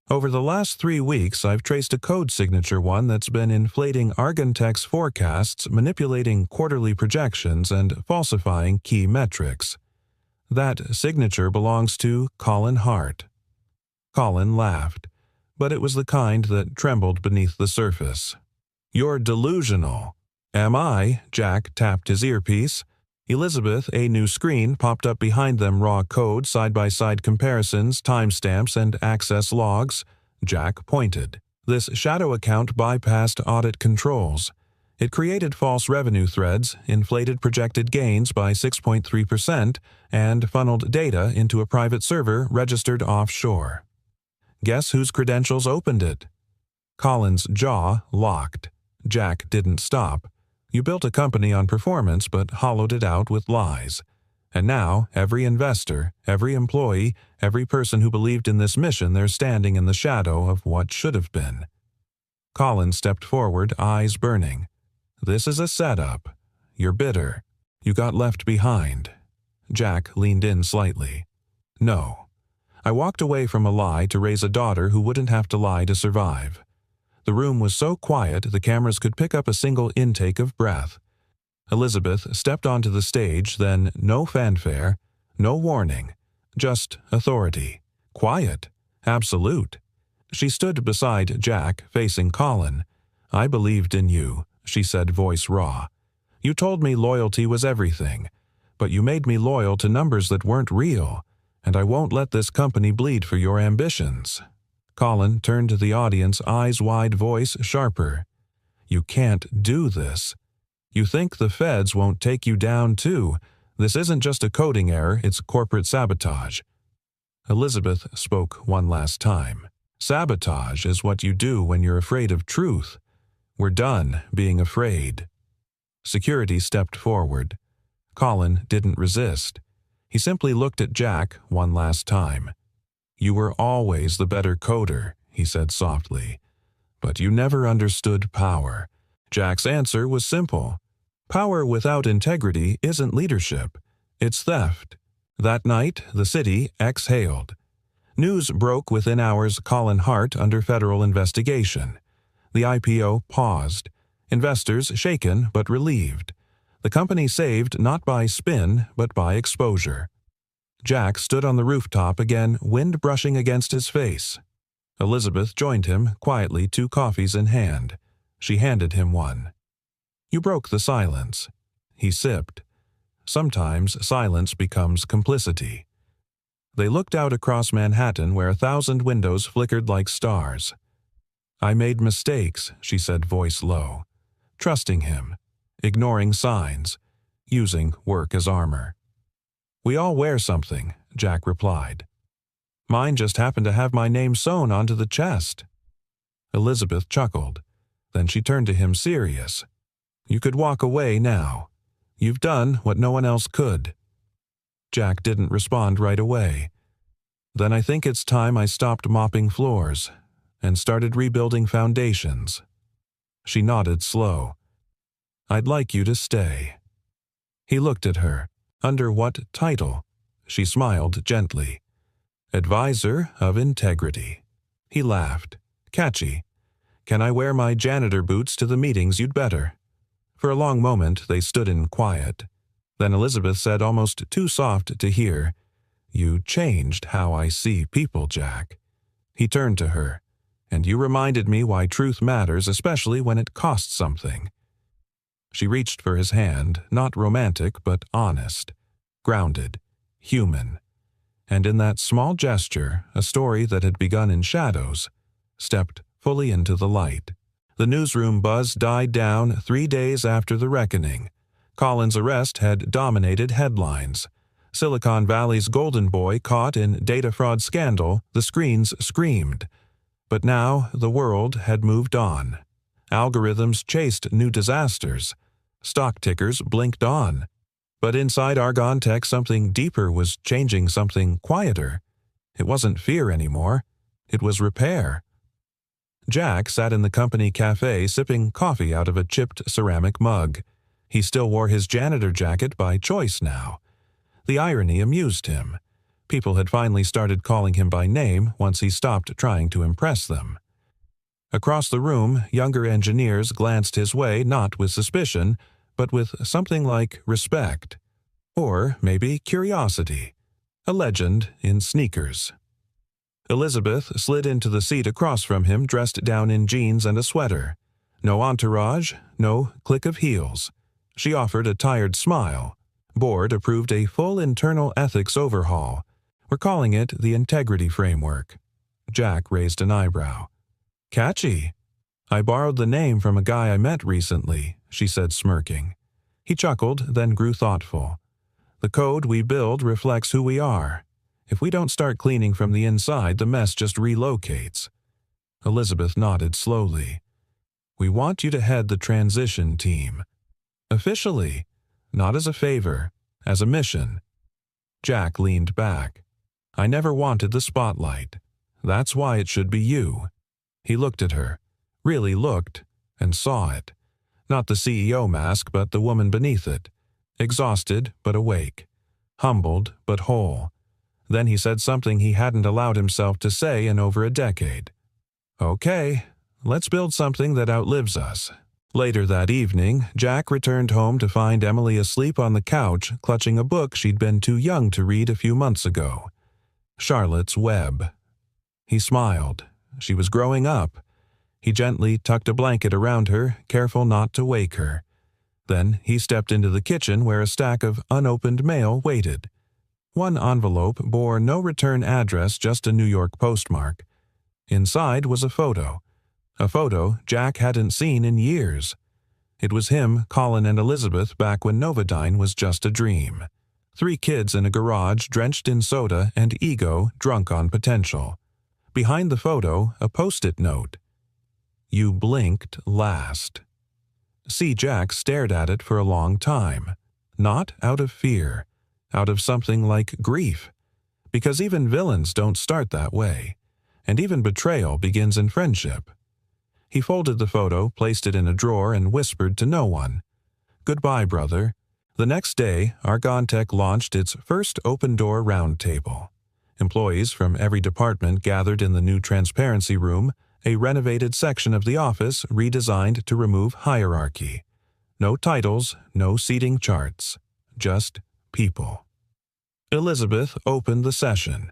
"Over the last 3 weeks, I've traced a code signature, one that's been inflating Argon Tech's forecasts, manipulating quarterly projections, and falsifying key metrics. That signature belongs to Colin Hart." Colin laughed, but it was the kind that trembled beneath the surface. "You're delusional." "Am I?" Jack tapped his earpiece. Elizabeth, a new screen popped up behind them, raw code, side-by-side comparisons, timestamps, and access logs. Jack pointed. This shadow account bypassed audit controls. It created false revenue threads, inflated projected gains by 6.3%, and funneled data into a private server registered offshore. Guess whose credentials opened it? Colin's jaw locked. Jack didn't stop. "You built a company on performance but hollowed it out with lies. And now, every investor, every employee, every person who believed in this mission, they're standing in the shadow of what should have been." Colin stepped forward, eyes burning. "This is a setup. You're bitter. You got left behind." Jack leaned in slightly. "No. I walked away from a lie to raise a daughter who wouldn't have to lie to survive." The room was so quiet the cameras could pick up a single intake of breath. Elizabeth stepped onto the stage, then no fanfare, no warning, just authority. Quiet, absolute. She stood beside Jack, facing Colin. "I believed in you," she said, voice raw. "You told me loyalty was everything, but you made me loyal to numbers that weren't real, and I won't let this company bleed for your ambitions." Colin turned to the audience, eyes wide, voice sharper. "You can't do this. You think the feds won't take you down too. This isn't just a coding error, it's corporate sabotage." Elizabeth spoke one last time. "Sabotage is what you do when you're afraid of truth. We're done being afraid." Security stepped forward. Colin didn't resist. He simply looked at Jack one last time. "You were always the better coder," he said softly. "But you never understood power." Jack's answer was simple. Power without integrity isn't leadership. It's theft. That night, the city exhaled. News broke within hours: Colin Hart under federal investigation. The IPO paused. Investors shaken but relieved. The company saved not by spin, but by exposure. Jack stood on the rooftop again, wind brushing against his face. Elizabeth joined him, quietly, 2 coffees in hand. She handed him one. "You broke the silence." He sipped. Sometimes silence becomes complicity. They looked out across Manhattan where 1,000 windows flickered like stars. "I made mistakes," she said, voice low. Trusting him. Ignoring signs. Using work as armor. "We all wear something," Jack replied. "Mine just happened to have my name sewn onto the chest." Elizabeth chuckled. Then she turned to him serious. "You could walk away now. You've done what no one else could." Jack didn't respond right away. "Then I think it's time I stopped mopping floors and started rebuilding foundations." She nodded slow. "I'd like you to stay." He looked at her. Under what title? She smiled gently. "Advisor of Integrity." He laughed. "Catchy. Can I wear my janitor boots to the meetings? You'd better." For a long moment they stood in quiet. Then Elizabeth said, almost too soft to hear, "You changed how I see people, Jack." He turned to her. "And you reminded me why truth matters, especially when it costs something." She reached for his hand, not romantic but honest, grounded, human. And in that small gesture, a story that had begun in shadows, stepped fully into the light. The newsroom buzz died down 3 days after the reckoning. Collins' arrest had dominated headlines. Silicon Valley's golden boy caught in data fraud scandal, the screens screamed. But now the world had moved on. Algorithms chased new disasters. Stock tickers blinked on. But inside Argon Tech something deeper was changing, something quieter. It wasn't fear anymore. It was repair. Jack sat in the company cafe sipping coffee out of a chipped ceramic mug. He still wore his janitor jacket by choice now. The irony amused him. People had finally started calling him by name once he stopped trying to impress them. Across the room, younger engineers glanced his way not with suspicion, but with something like respect. Or maybe curiosity. A legend in sneakers. Elizabeth slid into the seat across from him, dressed down in jeans and a sweater. No entourage, no click of heels. She offered a tired smile. Board approved a full internal ethics overhaul. We're calling it the Integrity Framework. Jack raised an eyebrow. "Catchy. I borrowed the name from a guy I met recently," she said, smirking. He chuckled, then grew thoughtful. "The code we build reflects who we are. If we don't start cleaning from the inside, the mess just relocates." Elizabeth nodded slowly. "We want you to head the transition team. Officially, not as a favor, as a mission." Jack leaned back. "I never wanted the spotlight. That's why it should be you." He looked at her, really looked, and saw it. Not the CEO mask, but the woman beneath it. Exhausted, but awake. Humbled, but whole. Then he said something he hadn't allowed himself to say in over a decade. "Okay, let's build something that outlives us." Later that evening, Jack returned home to find Emily asleep on the couch, clutching a book she'd been too young to read a few months ago. Charlotte's Web. He smiled. She was growing up. He gently tucked a blanket around her, careful not to wake her. Then he stepped into the kitchen where a stack of unopened mail waited. One envelope bore no return address, just a New York postmark. Inside was a photo Jack hadn't seen in years. It was him, Colin, and Elizabeth back when Novodyne was just a dream. 3 kids in a garage drenched in soda and ego drunk on potential. Behind the photo, a post-it note. "You blinked last." Jack stared at it for a long time. Not out of fear. Out of something like grief. Because even villains don't start that way. And even betrayal begins in friendship. He folded the photo, placed it in a drawer, and whispered to no one. "Goodbye, brother." The next day, Argon Tech launched its first open-door roundtable. Employees from every department gathered in the new transparency room, a renovated section of the office redesigned to remove hierarchy. No titles, no seating charts, just people. Elizabeth opened the session.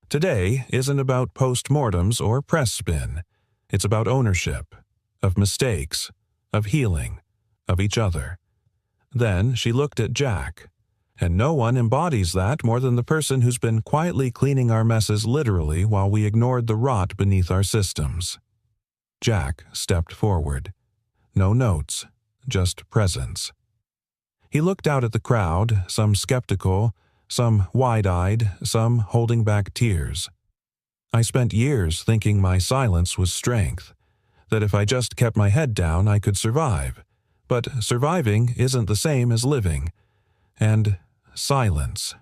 Today isn't about postmortems or press spin. It's about ownership, of mistakes, of healing, of each other. Then she looked at Jack. And no one embodies that more than the person who's been quietly cleaning our messes literally while we ignored the rot beneath our systems. Jack stepped forward. No notes, just presence. He looked out at the crowd, some skeptical, some wide-eyed, some holding back tears. I spent years thinking my silence was strength, that if I just kept my head down I could survive. But surviving isn't the same as living. And silence.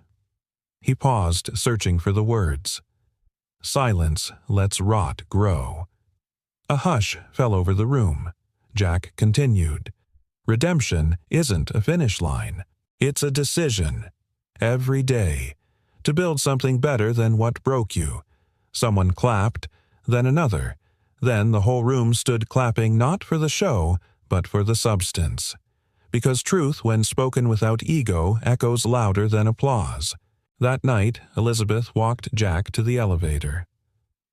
He paused, searching for the words. Silence lets rot grow. A hush fell over the room. Jack continued. Redemption isn't a finish line. It's a decision. Every day. To build something better than what broke you. Someone clapped, then another. Then the whole room stood clapping not for the show, but for the substance. Because truth, when spoken without ego, echoes louder than applause. That night, Elizabeth walked Jack to the elevator.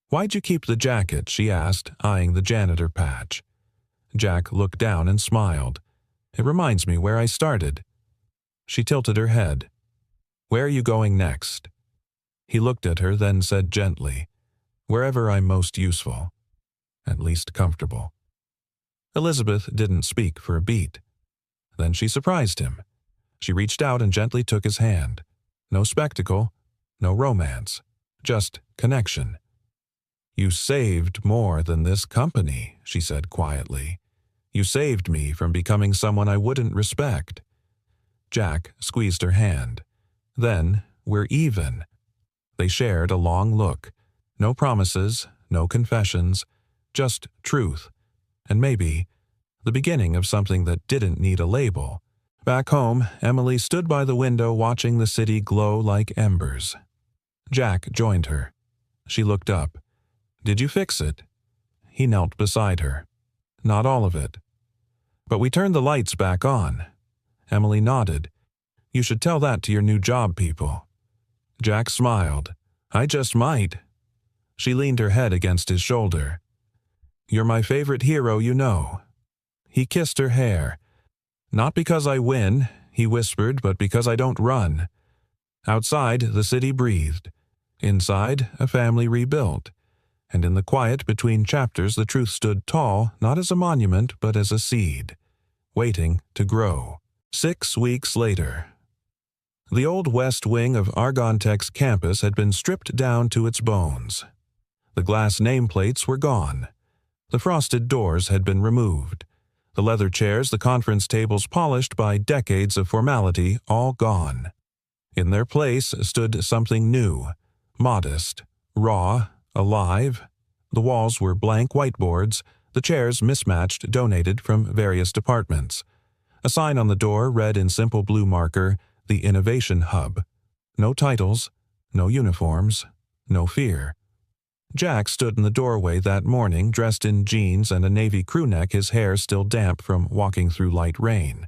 "Why'd you keep the jacket?" she asked, eyeing the janitor patch. Jack looked down and smiled. "It reminds me where I started." She tilted her head. "Where are you going next?" He looked at her, then said gently, "Wherever I'm most useful. At least comfortable." Elizabeth didn't speak for a beat. Then she surprised him. She reached out and gently took his hand. No spectacle, no romance, just connection. "You saved more than this company," she said quietly. "You saved me from becoming someone I wouldn't respect." Jack squeezed her hand. "Then we're even." They shared a long look. No promises, no confessions, just truth. And maybe the beginning of something that didn't need a label. Back home, Emily stood by the window watching the city glow like embers. Jack joined her. She looked up. "Did you fix it?" He knelt beside her. "Not all of it." "But we turned the lights back on." Emily nodded. "You should tell that to your new job people." Jack smiled. "I just might." She leaned her head against his shoulder. "You're my favorite hero, you know." He kissed her hair. "Not because I win," he whispered, "but because I don't run." Outside, the city breathed. Inside, a family rebuilt. And in the quiet between chapters, the truth stood tall, not as a monument, but as a seed, waiting to grow. 6 weeks later. The old west wing of Argonne Tech's campus had been stripped down to its bones. The glass nameplates were gone. The frosted doors had been removed. The leather chairs, the conference tables polished by decades of formality, all gone. In their place stood something new, modest, raw, alive. The walls were blank whiteboards, the chairs mismatched, donated from various departments. A sign on the door read in simple blue marker, "The Innovation Hub." No titles, no uniforms, no fear. Jack stood in the doorway that morning, dressed in jeans and a navy crewneck, his hair still damp from walking through light rain.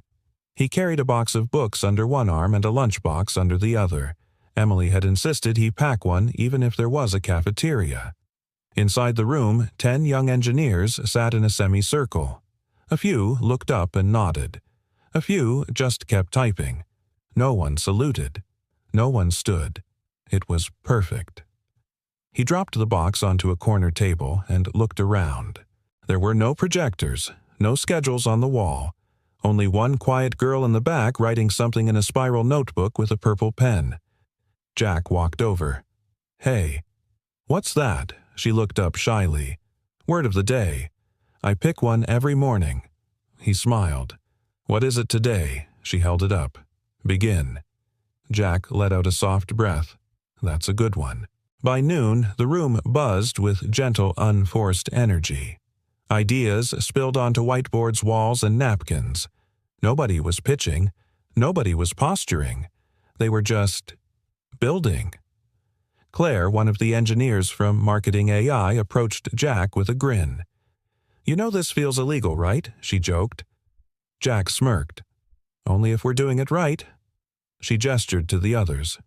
He carried a box of books under one arm and a lunchbox under the other. Emily had insisted he pack one even if there was a cafeteria. Inside the room, 10 young engineers sat in a semicircle. A few looked up and nodded. A few just kept typing. No one saluted. No one stood. It was perfect. He dropped the box onto a corner table and looked around. There were no projectors, no schedules on the wall. Only one quiet girl in the back writing something in a spiral notebook with a purple pen. Jack walked over. "Hey." "What's that?" She looked up shyly. "Word of the day. I pick one every morning." He smiled. "What is it today?" She held it up. "Begin." Jack let out a soft breath. "That's a good one." By noon, the room buzzed with gentle, unforced energy. Ideas spilled onto whiteboards, walls, and napkins. Nobody was pitching. Nobody was posturing. They were just building. Claire, one of the engineers from Marketing AI, approached Jack with a grin. "You know this feels illegal, right?" she joked. Jack smirked. "Only if we're doing it right." She gestured to the others.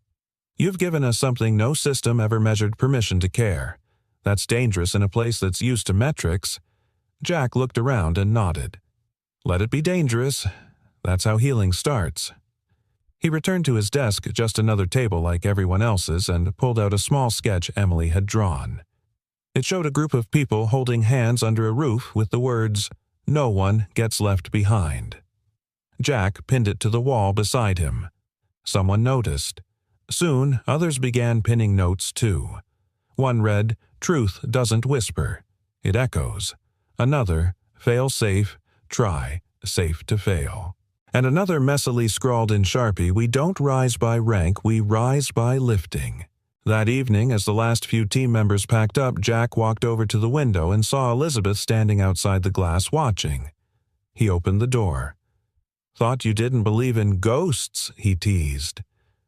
"You've given us something no system ever measured permission to care. That's dangerous in a place that's used to metrics." Jack looked around and nodded. "Let it be dangerous. That's how healing starts." He returned to his desk, just another table like everyone else's, and pulled out a small sketch Emily had drawn. It showed a group of people holding hands under a roof with the words, "No one gets left behind." Jack pinned it to the wall beside him. Someone noticed. Soon, others began pinning notes too. One read, "Truth doesn't whisper. It echoes." Another, "Fail safe, try, safe to fail." And another messily scrawled in Sharpie, "We don't rise by rank, we rise by lifting." That evening, as the last few team members packed up, Jack walked over to the window and saw Elizabeth standing outside the glass watching. He opened the door. "Thought you didn't believe in ghosts," he teased.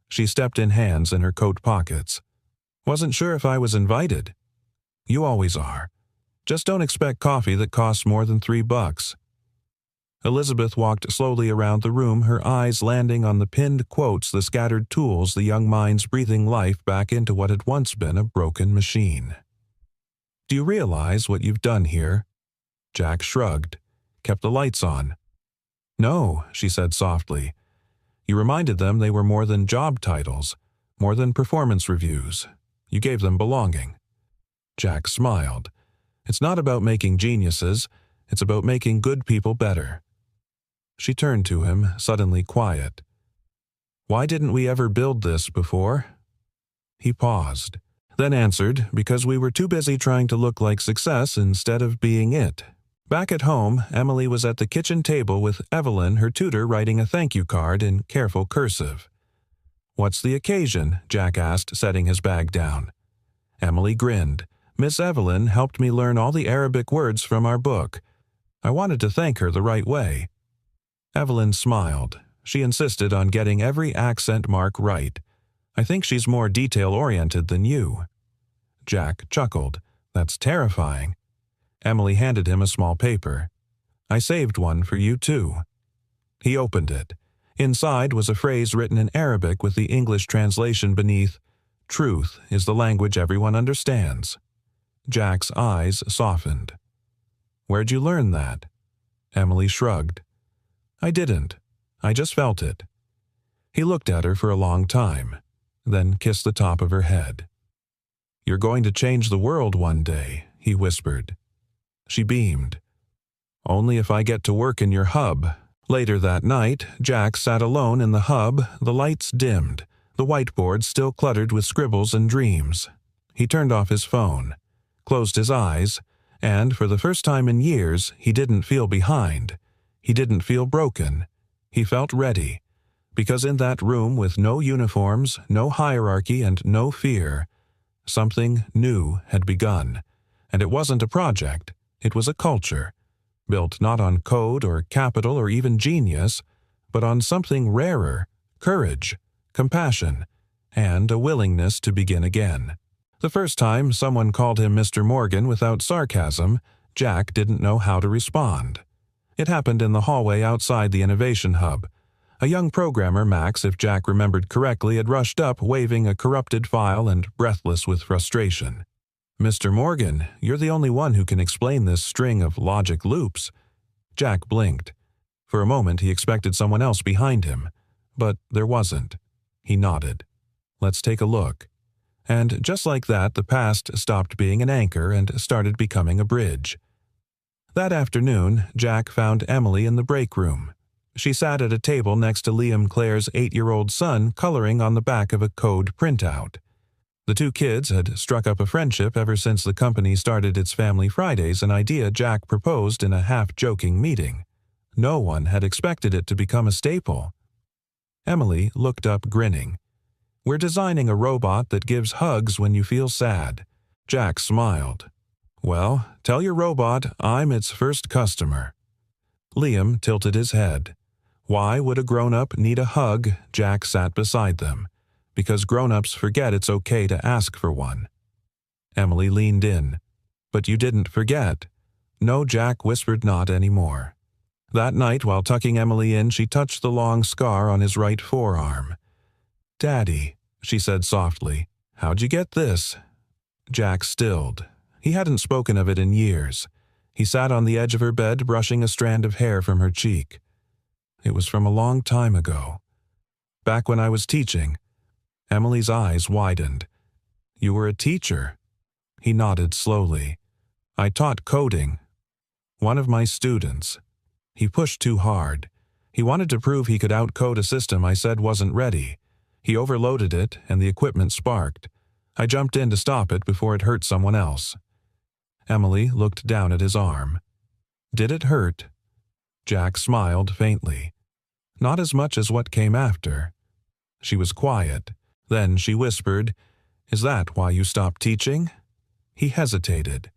She stepped in, hands in her coat pockets. "Wasn't sure if I was invited." "You always are. Just don't expect coffee that costs more than $3. Elizabeth walked slowly around the room, her eyes landing on the pinned quotes, the scattered tools, the young minds breathing life back into what had once been a broken machine. "Do you realize what you've done here?" Jack shrugged. "Kept the lights on." "No," she said softly. "You reminded them they were more than job titles, more than performance reviews. You gave them belonging." Jack smiled. "It's not about making geniuses. It's about making good people better." She turned to him, suddenly quiet. "Why didn't we ever build this before?" He paused, then answered, "Because we were too busy trying to look like success instead of being it." Back at home, Emily was at the kitchen table with Evelyn, her tutor, writing a thank you card in careful cursive. "What's the occasion?" Jack asked, setting his bag down. Emily grinned. "Miss Evelyn helped me learn all the Arabic words from our book. I wanted to thank her the right way." Evelyn smiled. She insisted on getting every accent mark right. "I think she's more detail-oriented than you." Jack chuckled. "That's terrifying." Emily handed him a small paper. "I saved one for you, too." He opened it. Inside was a phrase written in Arabic with the English translation beneath, "Truth is the language everyone understands." Jack's eyes softened. "Where'd you learn that?" Emily shrugged. "I didn't. I just felt it." He looked at her for a long time, then kissed the top of her head. "You're going to change the world one day," he whispered. She beamed. "Only if I get to work in your hub." Later that night, Jack sat alone in the hub, the lights dimmed, the whiteboard still cluttered with scribbles and dreams. He turned off his phone, closed his eyes, and for the first time in years, he didn't feel behind. He didn't feel broken. He felt ready, because in that room with no uniforms, no hierarchy, and no fear, something new had begun. And it wasn't a project, it was a culture, built not on code or capital or even genius, but on something rarer, courage, compassion, and a willingness to begin again. The first time someone called him Mr. Morgan without sarcasm, Jack didn't know how to respond. It happened in the hallway outside the Innovation Hub. A young programmer, Max, if Jack remembered correctly, had rushed up, waving a corrupted file and breathless with frustration. "Mr. Morgan, you're the only one who can explain this string of logic loops." Jack blinked. For a moment he expected someone else behind him, but there wasn't. He nodded. "Let's take a look." And just like that, the past stopped being an anchor and started becoming a bridge. That afternoon, Jack found Emily in the break room. She sat at a table next to Liam Clare's 8-year-old son, coloring on the back of a code printout. The two kids had struck up a friendship ever since the company started its Family Fridays, an idea Jack proposed in a half-joking meeting. No one had expected it to become a staple. Emily looked up, grinning. "We're designing a robot that gives hugs when you feel sad." Jack smiled. "Well, tell your robot I'm its first customer." Liam tilted his head. Why would a grown-up need a hug? Jack sat beside them. Because grown-ups forget it's okay to ask for one. Emily leaned in. But you didn't forget. No, Jack whispered, not anymore. That night, while tucking Emily in, she touched the long scar on his right forearm. Daddy, she said softly, how'd you get this? Jack stilled. He hadn't spoken of it in years. He sat on the edge of her bed, brushing a strand of hair from her cheek. It was from a long time ago. Back when I was teaching. Emily's eyes widened. You were a teacher. He nodded slowly. I taught coding. One of my students. He pushed too hard. He wanted to prove he could outcode a system I said wasn't ready. He overloaded it, and the equipment sparked. I jumped in to stop it before it hurt someone else. Emily looked down at his arm. Did it hurt? Jack smiled faintly. Not as much as what came after. She was quiet. Then she whispered, Is that why you stopped teaching? He hesitated.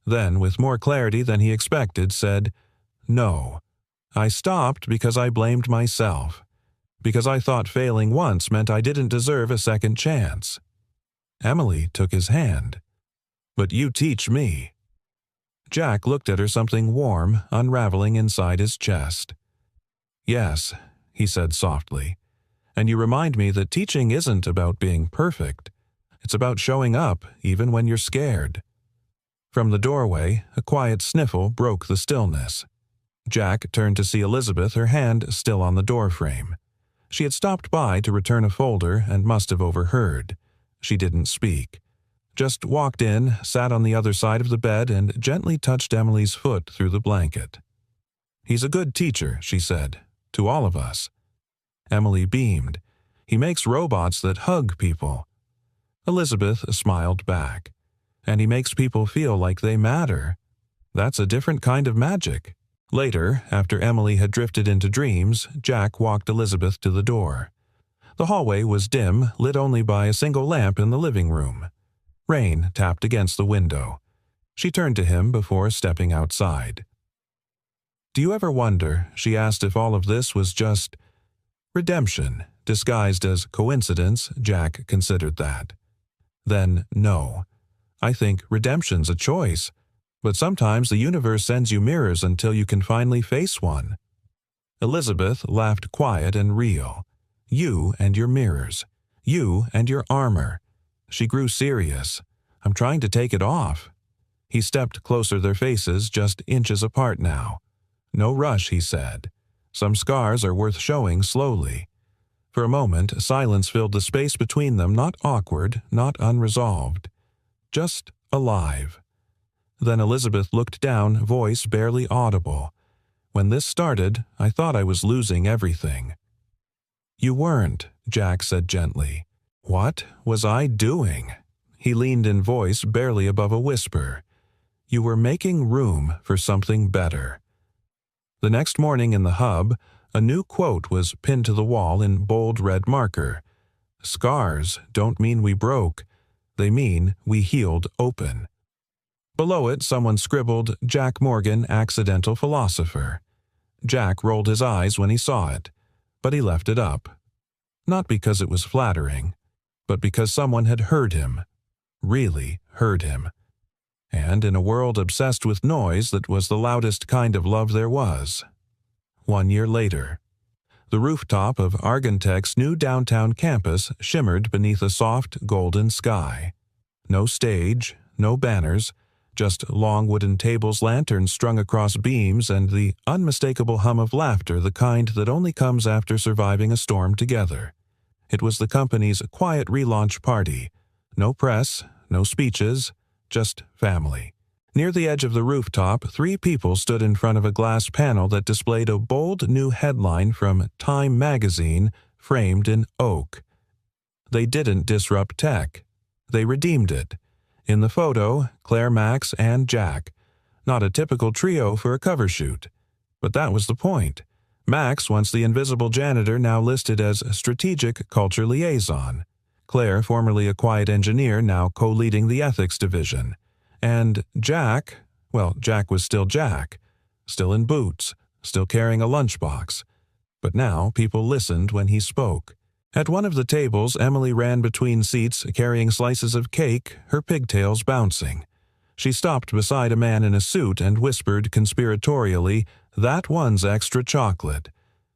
Then, with more clarity than he expected, said, No. I stopped because I blamed myself. Because I thought failing once meant I didn't deserve a second chance. Emily took his hand. But you teach me. Jack looked at her, something warm unraveling inside his chest. Yes, he said softly. And you remind me that teaching isn't about being perfect. It's about showing up even when you're scared. From the doorway, a quiet sniffle broke the stillness. Jack turned to see Elizabeth, her hand still on the doorframe. She had stopped by to return a folder and must have overheard. She didn't speak. Just walked in, sat on the other side of the bed, and gently touched Emily's foot through the blanket. He's a good teacher, she said, to all of us. Emily beamed. He makes robots that hug people. Elizabeth smiled back. And he makes people feel like they matter. That's a different kind of magic. Later, after Emily had drifted into dreams, Jack walked Elizabeth to the door. The hallway was dim, lit only by a single lamp in the living room. Rain tapped against the window. She turned to him before stepping outside. Do you ever wonder, she asked, if all of this was just redemption, disguised as coincidence? Jack considered that. Then, no. I think redemption's a choice. But sometimes the universe sends you mirrors until you can finally face one. Elizabeth laughed quiet and real. You and your mirrors. You and your armor. She grew serious. I'm trying to take it off. He stepped closer, their faces just inches apart now. No rush, he said. Some scars are worth showing slowly. For a moment, silence filled the space between them, not awkward, not unresolved. Just alive. Then Elizabeth looked down, voice barely audible. When this started, I thought I was losing everything. You weren't, Jack said gently. What was I doing? He leaned in, voice barely above a whisper. You were making room for something better. The next morning in the hub, a new quote was pinned to the wall in bold red marker. Scars don't mean we broke. They mean we healed open. Below it, someone scribbled, Jack Morgan, accidental philosopher. Jack rolled his eyes when he saw it, but he left it up. Not because it was flattering, but because someone had heard him. Really heard him. And in a world obsessed with noise, that was the loudest kind of love there was. 1 year later. The rooftop of Argentech's new downtown campus shimmered beneath a soft, golden sky. No stage, no banners, just long wooden tables, lanterns strung across beams, and the unmistakable hum of laughter, the kind that only comes after surviving a storm together. It was the company's quiet relaunch party. No press, no speeches, just family. Near the edge of the rooftop, 3 people stood in front of a glass panel that displayed a bold new headline from Time magazine, framed in oak. They didn't disrupt tech. They redeemed it. In the photo, Claire, Max, and Jack. Not a typical trio for a cover shoot. But that was the point. Max, once the invisible janitor, now listed as strategic culture liaison. Claire, formerly a quiet engineer, now co-leading the ethics division. And Jack, well, Jack was still Jack. Still in boots, still carrying a lunchbox. But now people listened when he spoke. At one of the tables, Emily ran between seats carrying slices of cake, her pigtails bouncing. She stopped beside a man in a suit and whispered conspiratorially, "That one's extra chocolate.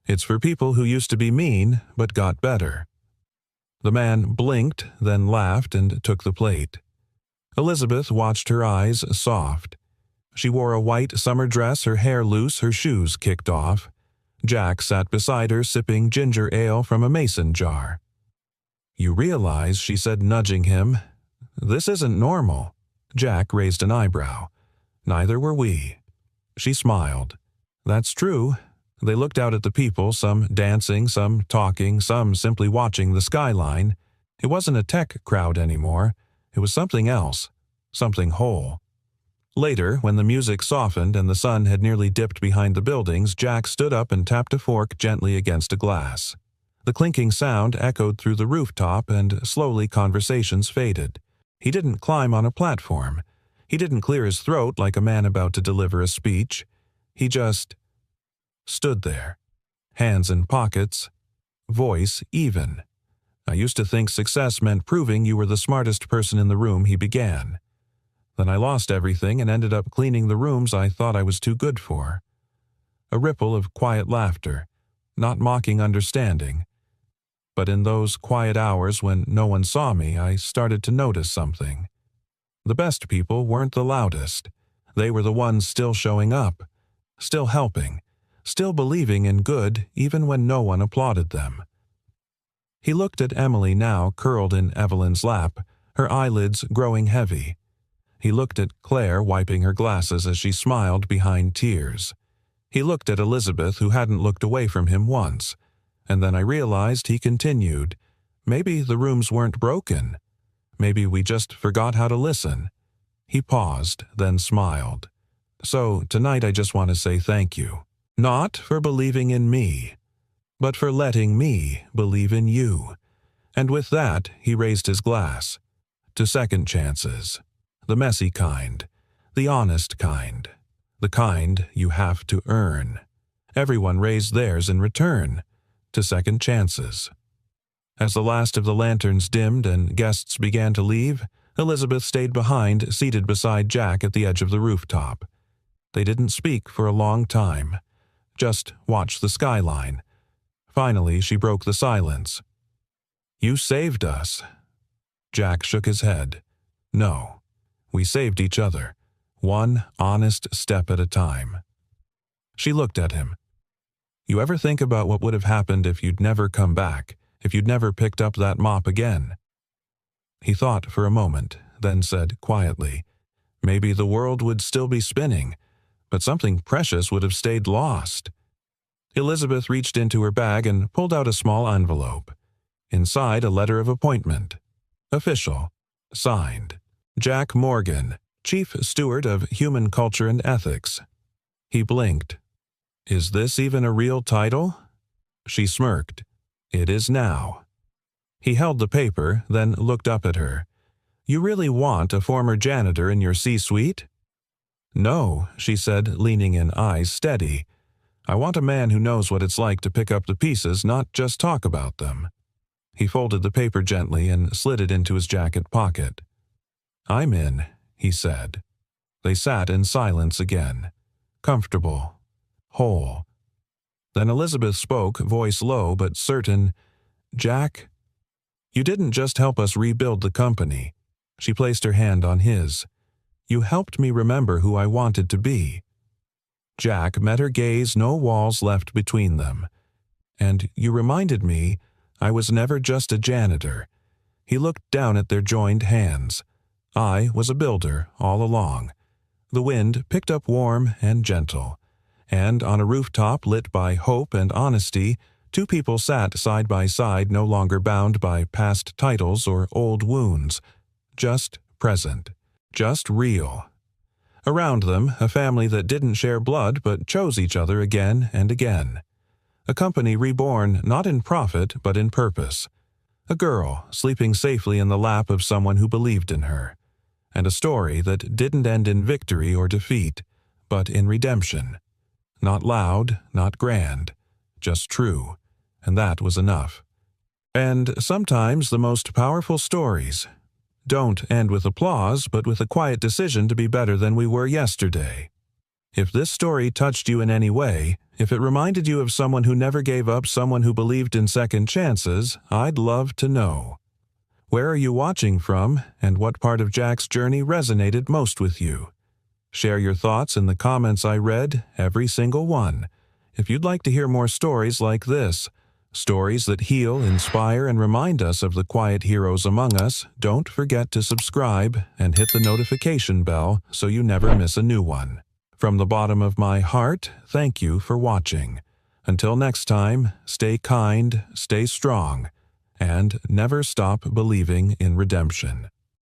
It's for people who used to be mean but got better." The man blinked, then laughed and took the plate. Elizabeth watched her eyes soft. She wore a white summer dress, her hair loose, her shoes kicked off. Jack sat beside her sipping ginger ale from a mason jar. "You realize," she said, nudging him, "this isn't normal." Jack raised an eyebrow. "Neither were we." She smiled. "That's true." They looked out at the people, some dancing, some talking, some simply watching the skyline. It wasn't a tech crowd anymore. It was something else, something whole. Later, when the music softened and the sun had nearly dipped behind the buildings, Jack stood up and tapped a fork gently against a glass. The clinking sound echoed through the rooftop, and slowly conversations faded. He didn't climb on a platform. He didn't clear his throat like a man about to deliver a speech. He just stood there, hands in pockets, voice even. "I used to think success meant proving you were the smartest person in the room," he began. "Then I lost everything and ended up cleaning the rooms I thought I was too good for." A ripple of quiet laughter, not mocking understanding. "But in those quiet hours when no one saw me, I started to notice something. The best people weren't the loudest. They were the ones still showing up, still helping, still believing in good even when no one applauded them." He looked at Emily now curled in Evelyn's lap, her eyelids growing heavy. He looked at Claire wiping her glasses as she smiled behind tears. He looked at Elizabeth, who hadn't looked away from him once. And then I realized, he continued, maybe the rooms weren't broken. Maybe we just forgot how to listen. He paused, then smiled. "So tonight I just want to say thank you. Not for believing in me, but for letting me believe in you." And with that, he raised his glass. "To second chances. The messy kind. The honest kind. The kind you have to earn. Everyone raised theirs in return. To second chances." As the last of the lanterns dimmed and guests began to leave, Elizabeth stayed behind, seated beside Jack at the edge of the rooftop. They didn't speak for a long time. Just watched the skyline. Finally, she broke the silence. "You saved us." Jack shook his head. "No. We saved each other, one honest step at a time." She looked at him. "You ever think about what would have happened if you'd never come back, if you'd never picked up that mop again?" He thought for a moment, then said quietly, "Maybe the world would still be spinning, but something precious would have stayed lost." Elizabeth reached into her bag and pulled out a small envelope. Inside, a letter of appointment. Official. Signed. Jack Morgan, Chief Steward of Human Culture and Ethics. He blinked. "Is this even a real title?" She smirked. "It is now." He held the paper, then looked up at her. "You really want a former janitor in your C-suite?" "No," she said, leaning in, eyes steady. "I want a man who knows what it's like to pick up the pieces, not just talk about them." He folded the paper gently and slid it into his jacket pocket. "I'm in," he said. They sat in silence again. Comfortable. Whole. Then Elizabeth spoke, voice low but certain. "Jack, you didn't just help us rebuild the company." She placed her hand on his. "You helped me remember who I wanted to be." Jack met her gaze, no walls left between them. "And you reminded me I was never just a janitor." He looked down at their joined hands. "I was a builder all along." The wind picked up warm and gentle. And on a rooftop lit by hope and honesty, two people sat side by side, no longer bound by past titles or old wounds. Just present. Just real. Around them, a family that didn't share blood but chose each other again and again. A company reborn not in profit but in purpose. A girl sleeping safely in the lap of someone who believed in her. And a story that didn't end in victory or defeat, but in redemption. Not loud, not grand, just true, and that was enough. And sometimes the most powerful stories don't end with applause, but with a quiet decision to be better than we were yesterday. If this story touched you in any way, if it reminded you of someone who never gave up, someone who believed in second chances, I'd love to know. Where are you watching from, and what part of Jack's journey resonated most with you? Share your thoughts in the comments. I read every single one. If you'd like to hear more stories like this, stories that heal, inspire, and remind us of the quiet heroes among us, don't forget to subscribe and hit the notification bell so you never miss a new one. From the bottom of my heart, thank you for watching. Until next time, stay kind, stay strong, and never stop believing in redemption.